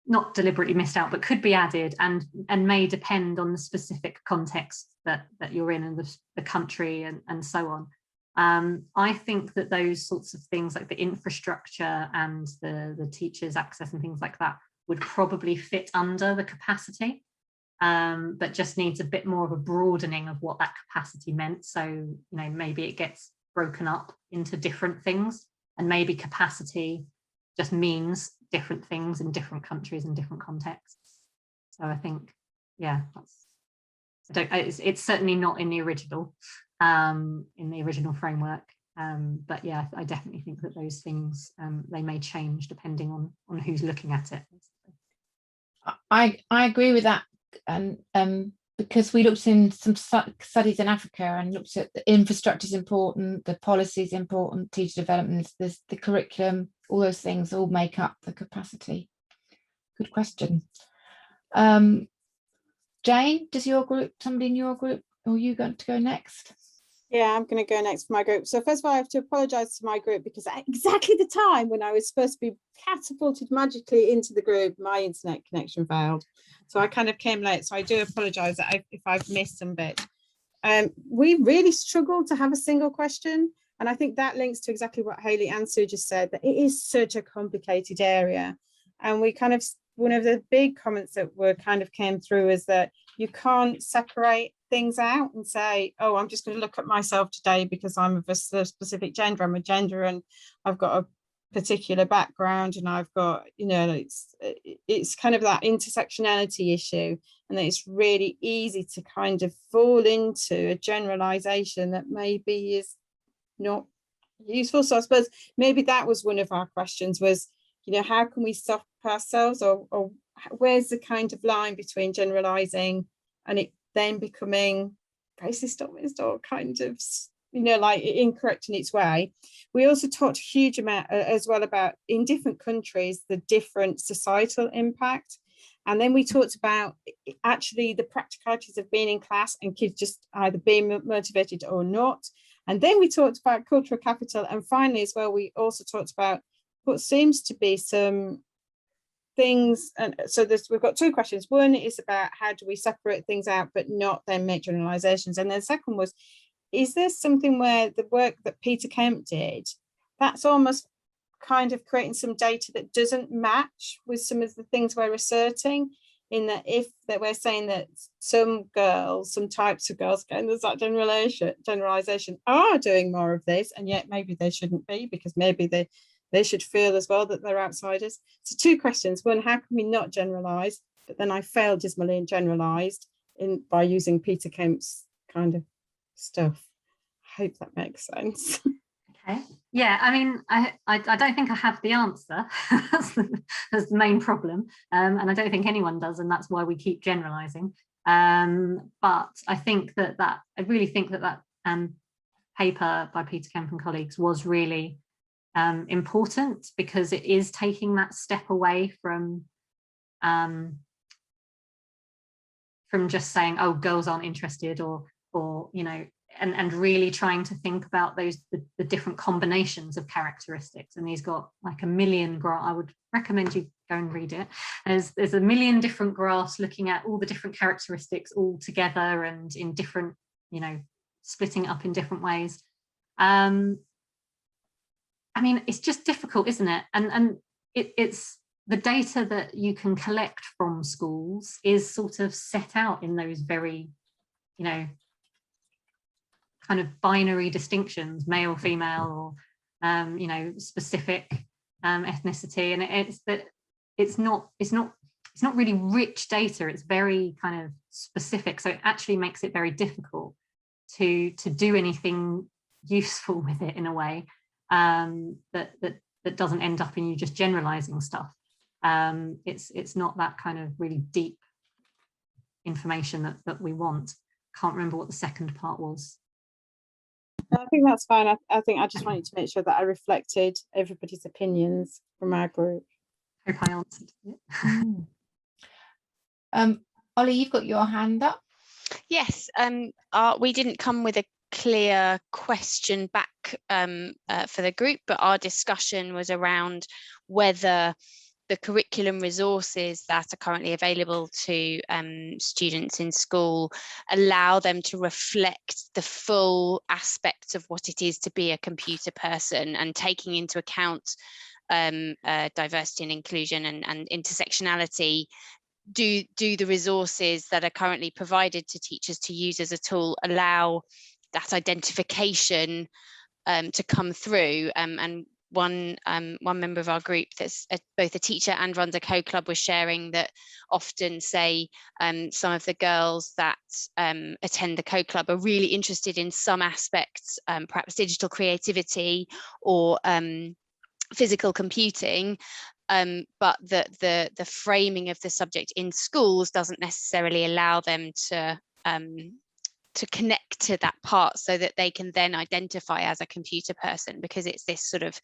Speaker 2: not deliberately missed out, but could be added, and may depend on the specific context that you're in and the country and so on. I think that those sorts of things like the infrastructure and the teachers' access and things like that would probably fit under the capacity, but just needs a bit more of a broadening of what that capacity meant. So, you know, maybe it gets broken up into different things, and maybe capacity just means different things in different countries and different contexts. So I think, yeah, it's certainly not in the original framework, but yeah, I definitely think that those things they may change depending on who's looking at it.
Speaker 1: I agree with that, and because we looked in some studies in Africa and looked at the infrastructure is important, the policy is important, teacher development, the curriculum, all those things all make up the capacity. Good question. Jane, does somebody in your group, or are you going to go next?
Speaker 6: Yeah, I'm going to go next for my group. So first of all, I have to apologise to my group, because at exactly the time when I was supposed to be catapulted magically into the group, my internet connection failed. So I kind of came late. So I do apologise if I've missed some bit. We really struggled to have a single question. And I think that links to exactly what Hayley and Sue just said, that it is such a complicated area. And we kind of, one of the big comments that were kind of came through is that you can't separate things out and say, oh, I'm just going to look at myself today because I'm of a specific gender. I'm a gender and I've got a particular background, and I've got, you know, it's kind of that intersectionality issue, and that it's really easy to kind of fall into a generalization that maybe is not useful. So I suppose maybe that was one of our questions, was, you know, how can we stop ourselves, or where's the kind of line between generalizing and it then becoming racist or kind of, you know, like incorrect in its way. We also talked a huge amount as well about, in different countries, the different societal impact. And then we talked about actually the practicalities of being in class and kids just either being motivated or not. And then we talked about cultural capital. And finally, as well, we also talked about what seems to be some things. And so we've got two questions. One is about how do we separate things out but not then make generalizations. And then the second was, is there something where the work that Peter Kemp did, that's almost kind of creating some data that doesn't match with some of the things we're asserting, in that if that we're saying that some girls, some types of girls, again, there's that generalization, are doing more of this, and yet maybe they shouldn't be, because maybe they should feel as well that they're outsiders. So 2 questions. One, how can we not generalise? But then I failed dismally and generalised by using Peter Kemp's kind of stuff. I hope that makes sense.
Speaker 2: Okay. Yeah, I mean, I don't think I have the answer. that's the main problem, and I don't think anyone does, and that's why we keep generalising. But I think I really think that paper by Peter Kemp and colleagues was really important, because it is taking that step away from just saying, oh, girls aren't interested, or you know, and really trying to think about the different combinations of characteristics. And he's got like a million I would recommend you go and read it. There's a million different graphs looking at all the different characteristics all together and in different, you know, splitting up in different ways. I mean, it's just difficult, isn't it? And it's the data that you can collect from schools is sort of set out in those very, you know, kind of binary distinctions, male, female, or you know, specific ethnicity, and it's not really rich data. It's very kind of specific, so it actually makes it very difficult to do anything useful with it in a way that doesn't end up in you just generalizing stuff. It's not that kind of really deep information that we want. Can't remember what the second part was.
Speaker 6: I think that's fine. I think I just wanted to make sure that I reflected everybody's opinions from our group.
Speaker 2: Hope I answered it.
Speaker 1: Ollie, you've got your hand up.
Speaker 7: Yes, we didn't come with a clear question back for the group, but our discussion was around whether the curriculum resources that are currently available to students in school allow them to reflect the full aspects of what it is to be a computer person, and taking into account diversity and inclusion and intersectionality. Do the resources that are currently provided to teachers to use as a tool allow that identification to come through? And one member of our group that's both a teacher and runs a co-club was sharing that often, say, some of the girls that attend the co-club are really interested in some aspects, perhaps digital creativity or physical computing, but the framing of the subject in schools doesn't necessarily allow them to connect to that part, so that they can then identify as a computer person, because it's this sort of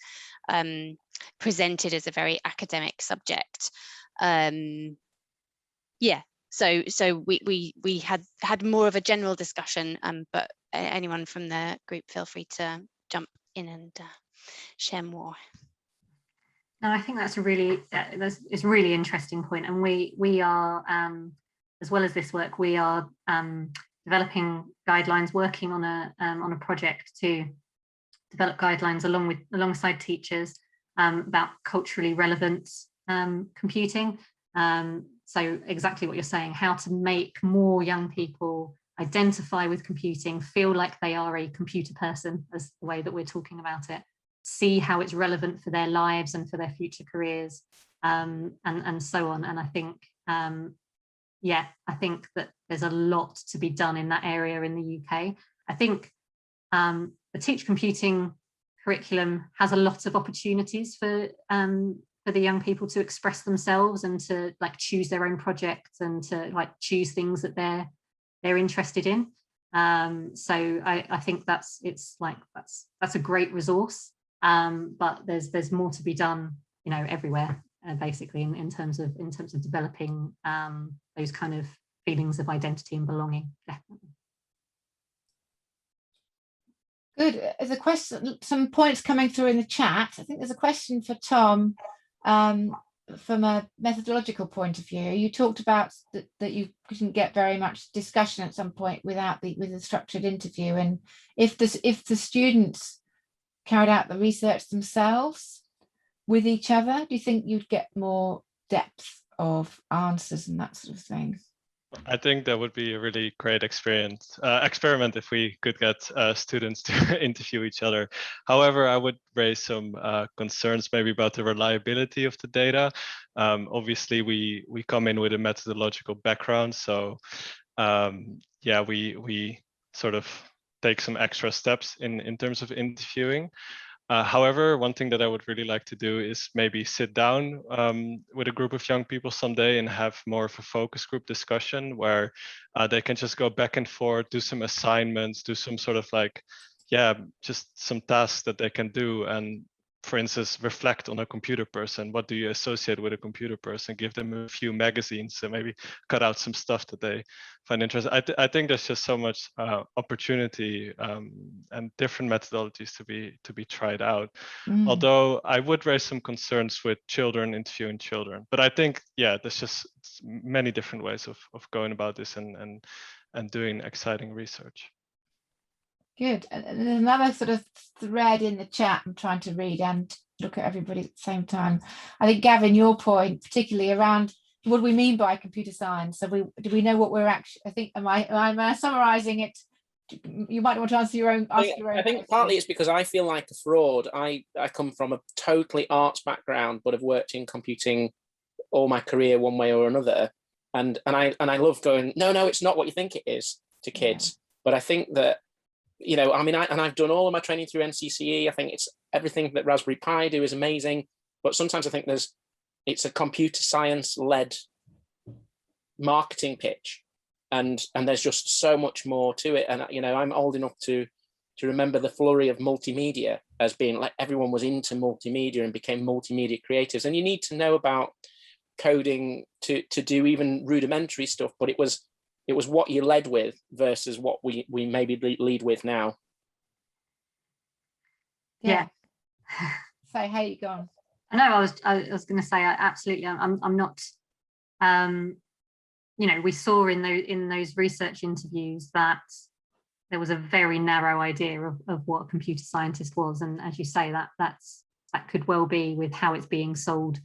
Speaker 7: presented as a very academic subject. Yeah, so we had more of a general discussion, but anyone from the group, feel free to jump in and share more.
Speaker 2: No, I think that's a really it's a really interesting point, and we are as well as this work, we are developing guidelines, working on a project to develop guidelines alongside teachers about culturally relevant computing. So exactly what you're saying, how to make more young people identify with computing, feel like they are a computer person, as the way that we're talking about it, see how it's relevant for their lives and for their future careers, and so on. And I think yeah, I think that there's a lot to be done in that area in the UK. I think the Teach Computing curriculum has a lot of opportunities for the young people to express themselves and to like choose their own projects and to like choose things that they're interested in. So I think that's a great resource, but there's more to be done, you know, everywhere. Basically in terms of developing those kind of feelings of identity and belonging. Definitely.
Speaker 1: Good. There's a question, some points coming through in the chat. I think there's a question for Tom from a methodological point of view. You talked about that you couldn't get very much discussion at some point with a structured interview, and if the students carried out the research themselves with each other, do you think you'd get more depth of answers and that sort of thing?
Speaker 3: I think that would be a really great experiment if we could get students to interview each other. However, I would raise some concerns maybe about the reliability of the data. Obviously, we come in with a methodological background, so yeah, we sort of take some extra steps in terms of interviewing. However, one thing that I would really like to do is maybe sit down with a group of young people someday and have more of a focus group discussion where they can just go back and forth, do some assignments, do some sort of like, yeah, just some tasks that they can do. And for instance, reflect on a computer person. What do you associate with a computer person? Give them a few magazines and maybe cut out some stuff that they find interesting. I think there's just so much opportunity and different methodologies to be tried out. Although I would raise some concerns with children interviewing children, but I think, yeah, there's just many different ways of going about this and doing exciting research.
Speaker 1: Good. And there's another sort of thread in the chat I'm trying to read and look at everybody at the same time. I think, Gavin, your point, particularly around what do we mean by computer science? So do we know what we're actually, I think, am I summarizing it? You might want to answer your own.
Speaker 8: I think partly it's because I feel like a fraud. I come from a totally arts background, but have worked in computing all my career one way or another. And I love going, no, it's not what you think it is to kids. Yeah. But I think that, you know, I mean, I've done all of my training through NCCE. I think it's everything that Raspberry Pi do is amazing. But sometimes I think it's a computer science led marketing pitch. And there's just so much more to it. And, you know, I'm old enough to remember the flurry of multimedia as being like everyone was into multimedia and became multimedia creatives. And you need to know about coding to do even rudimentary stuff, but it was what you led with versus what we maybe lead with now.
Speaker 2: Yeah.
Speaker 1: So how you gone?
Speaker 2: I know I was going to say absolutely. I'm not. You know, we saw in those research interviews that there was a very narrow idea of what a computer scientist was, and as you say, that could well be with how it's being sold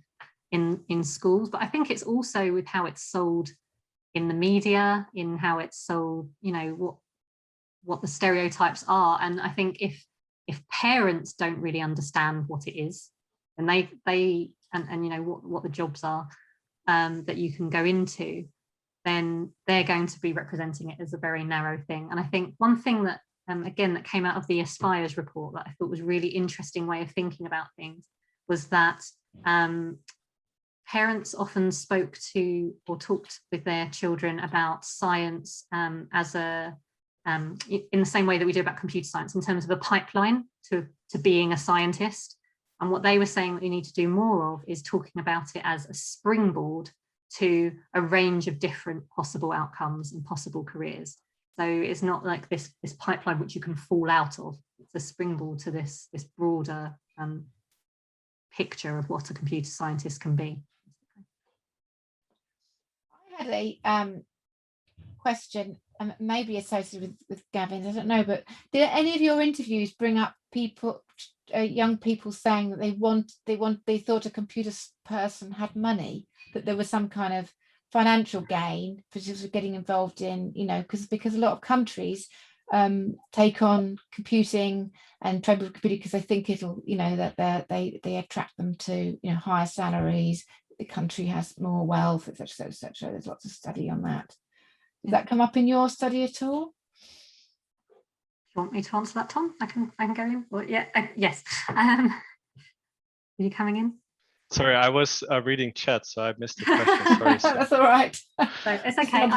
Speaker 2: in schools, but I think it's also with how it's sold in the media, in how it's sold, you know, what the stereotypes are. And I think if parents don't really understand what it is, and they you know what the jobs are that you can go into, then they're going to be representing it as a very narrow thing. And I think one thing that again that came out of the Aspires report that I thought was a really interesting way of thinking about things was that parents often spoke to or talked with their children about science as a in the same way that we do about computer science, in terms of a pipeline to being a scientist. And what they were saying that we need to do more of is talking about it as a springboard to a range of different possible outcomes and possible careers. So it's not like this pipeline which you can fall out of. It's a springboard to this broader picture of what a computer scientist can be.
Speaker 1: I had a question, maybe associated with Gavin's, I don't know, but did any of your interviews bring up people, young people saying that they thought a computer person had money, that there was some kind of financial gain for just getting involved in, you know, because a lot of countries take on computing and trade with computing because they think it'll, you know, that they attract them to, you know, higher salaries. The country has more wealth, etc., etc. There's lots of study on that. Did that come up in your study at all?
Speaker 2: Do you want me to answer that, Tom? I can go in. Well, yeah, yes. Are you coming in?
Speaker 3: Sorry, I was reading chat, so I missed the question. Sorry.
Speaker 1: That's all right.
Speaker 2: So it's okay.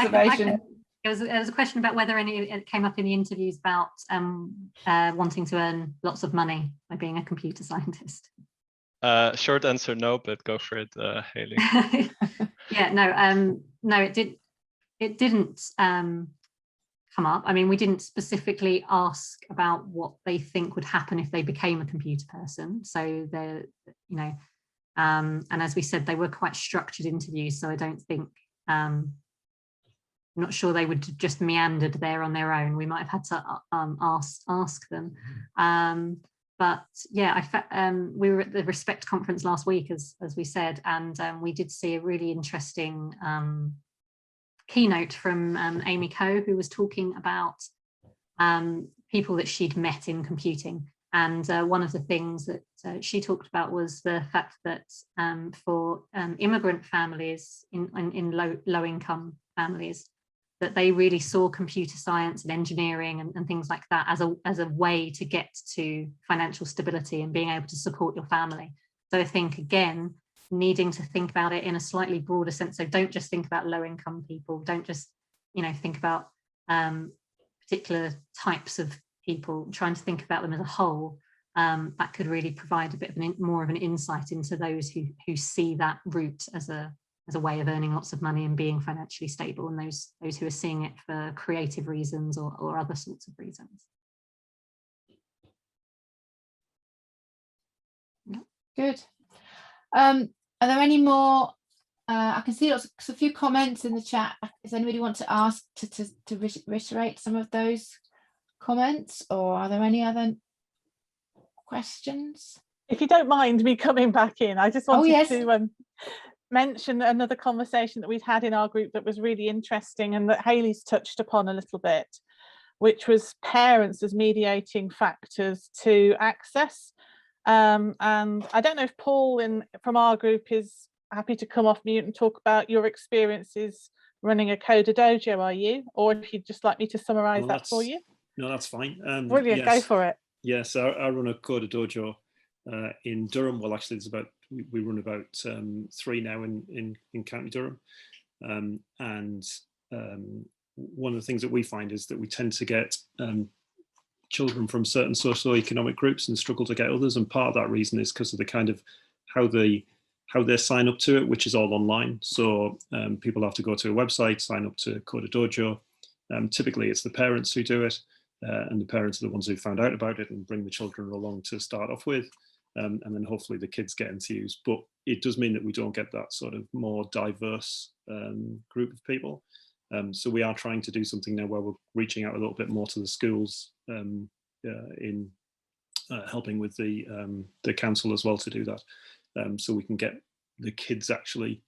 Speaker 2: There was a question about whether it came up in the interviews about wanting to earn lots of money by being a computer scientist.
Speaker 3: Short answer, no, but go for it, Hayley.
Speaker 2: Yeah, no, it didn't come up. I mean, we didn't specifically ask about what they think would happen if they became a computer person. So they're, you know, and as we said, they were quite structured interviews. So I don't think, I'm not sure they would have just meandered there on their own. We might have had to ask them. But yeah, we were at the Respect conference last week, as we said, and we did see a really interesting keynote from Amy Coe, who was talking about people that she'd met in computing. And one of the things that she talked about was the fact that for immigrant families in low-income families, that they really saw computer science and engineering and things like that as a way to get to financial stability and being able to support your family. So I think, again, needing to think about it in a slightly broader sense. So don't just think about low-income people. Don't just, think about particular types of people, trying to think about them as a whole. That could really provide a bit of more of an insight into those who see that route as a way of earning lots of money and being financially stable, and those who are seeing it for creative reasons or other sorts of reasons.
Speaker 1: Good. Are there any more? I can see a few comments in the chat. Does anybody want to ask to reiterate some of those comments, or are there any other questions?
Speaker 5: If you don't mind me coming back in, I just wanted to mention another conversation that we'd had in our group that was really interesting and that Hayley's touched upon a little bit, which was parents as mediating factors to access. And I don't know if Paul from our group is happy to come off mute and talk about your experiences running a Coder Dojo, are you? Or if you'd just like me to summarise that for you?
Speaker 9: No, that's fine.
Speaker 5: Brilliant,
Speaker 9: yes,
Speaker 5: go for it.
Speaker 9: Yes, I run a Coder Dojo in Durham. Well, actually, we run about 3 now in County Durham. One of the things that we find is that we tend to get children from certain socioeconomic groups and struggle to get others, and part of that reason is because of the kind of how they sign up to it, which is all online. So people have to go to a website, sign up to Coder Dojo. Typically it's the parents who do it, and the parents are the ones who found out about it and bring the children along to start off with, and then hopefully the kids get enthused. But it does mean that we don't get that sort of more diverse group of people. So we are trying to do something now where we're reaching out a little bit more to the schools in helping with the council as well to do that, so we can get the kids actually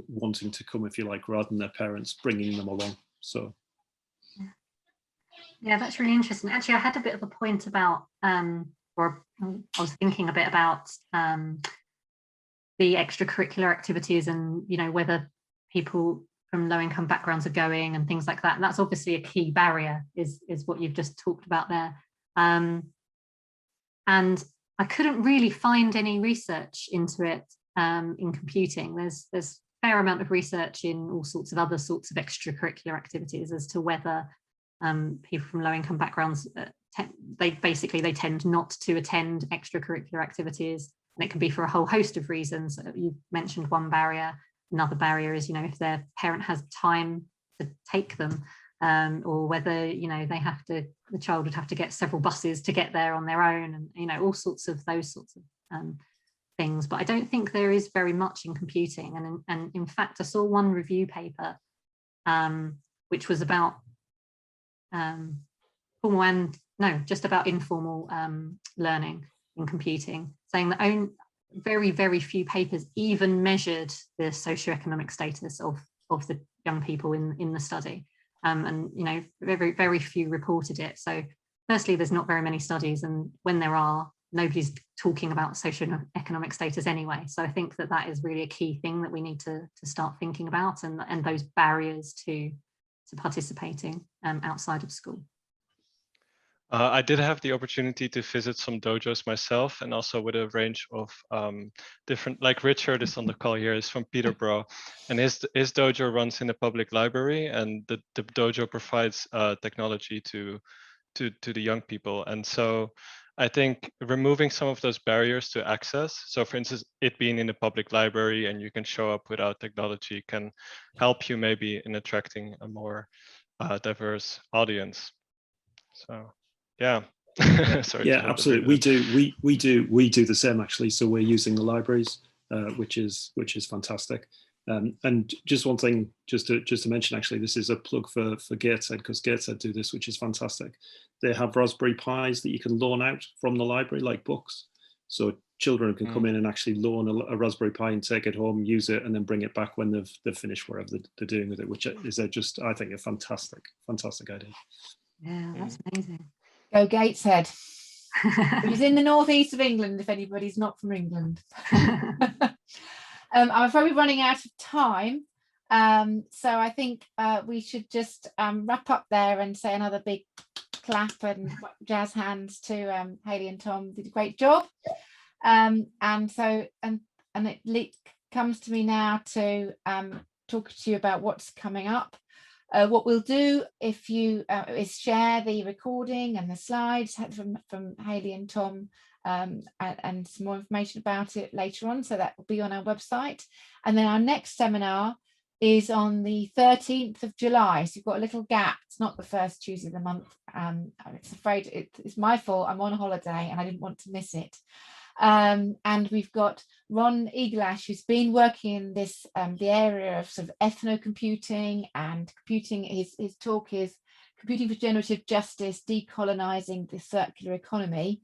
Speaker 9: wanting to come, if you like, rather than their parents bringing them along. So
Speaker 2: yeah, that's really interesting. Actually, I had a bit of a point about, or I was thinking a bit about the extracurricular activities and whether people from low-income backgrounds are going and things like that. And that's obviously a key barrier, is what you've just talked about there. And I couldn't really find any research into it in computing. There's a fair amount of research in all sorts of other sorts of extracurricular activities as to whether people from low-income backgrounds, they tend not to attend extracurricular activities, and it can be for a whole host of reasons. You mentioned one barrier. Another barrier is, if their parent has time to take them, or whether, the child would have to get several buses to get there on their own, and, all sorts of those sorts of things. But I don't think there is very much in computing. And in fact, I saw one review paper, which was about just about informal learning in computing, saying that very, very few papers even measured the socioeconomic status of the young people in the study, and very, very few reported it. So firstly, there's not very many studies, and when there are, nobody's talking about socioeconomic status anyway. So I think that is really a key thing that we need to start thinking about, and those barriers to participating outside of school.
Speaker 3: I did have the opportunity to visit some dojos myself, and also with a range of different, like Richard is on the call here, is from Peterborough, and his dojo runs in a public library, and the dojo provides technology to the young people. And so I think removing some of those barriers to access, so for instance, it being in a public library and you can show up without technology, can help you maybe in attracting a more diverse audience. So yeah. Sorry.
Speaker 9: Yeah, absolutely. We do the same actually. So we're using the libraries, which is fantastic. And just one thing, just to mention, actually, this is a plug for Gateshead, because Gateshead do this, which is fantastic. They have Raspberry Pis that you can loan out from the library, like books. So children can come in and actually learn a Raspberry Pi and take it home, use it, and then bring it back when they've finished whatever they're doing with it, which is just, I think, a fantastic idea.
Speaker 2: Yeah, that's amazing.
Speaker 1: Go Gateshead. He's in the northeast of England, if anybody's not from England. I'm probably running out of time. So I think we should just wrap up there and say another big clap and jazz hands to Hayley and Thom. Did a great job. And it comes to me now to talk to you about what's coming up. What we'll do if you is share the recording and the slides from Hayley and Thom, and some more information about it later on, so that will be on our website. And then our next seminar is on the 13th of July, so you've got a little gap. It's not the first Tuesday of the month. I'm afraid it's my fault. I'm on holiday and I didn't want to miss it. And we've got Ron Eaglash, who's been working in this the area of sort of ethno-computing and computing. His talk is Computing for Generative Justice, Decolonizing the Circular Economy.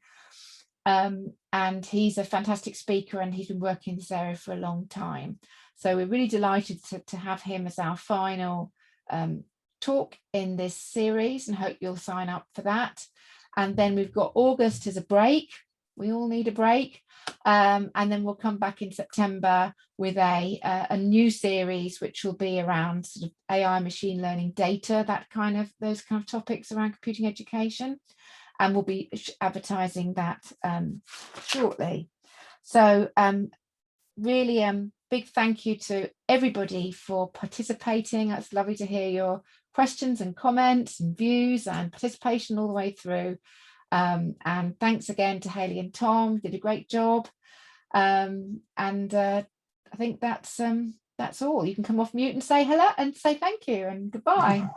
Speaker 1: And he's a fantastic speaker, and he's been working in this area for a long time. So we're really delighted to have him as our final talk in this series, and hope you'll sign up for that. And then we've got August as a break. We all need a break. And then we'll come back in September with a new series, which will be around sort of AI, machine learning, data, those kind of topics around computing education. And we'll be advertising that shortly. So really big thank you to everybody for participating. It's lovely to hear your questions and comments and views and participation all the way through. And thanks again to Hayley and Thom, did a great job. And I think that's all. You can come off mute and say hello and say thank you and goodbye.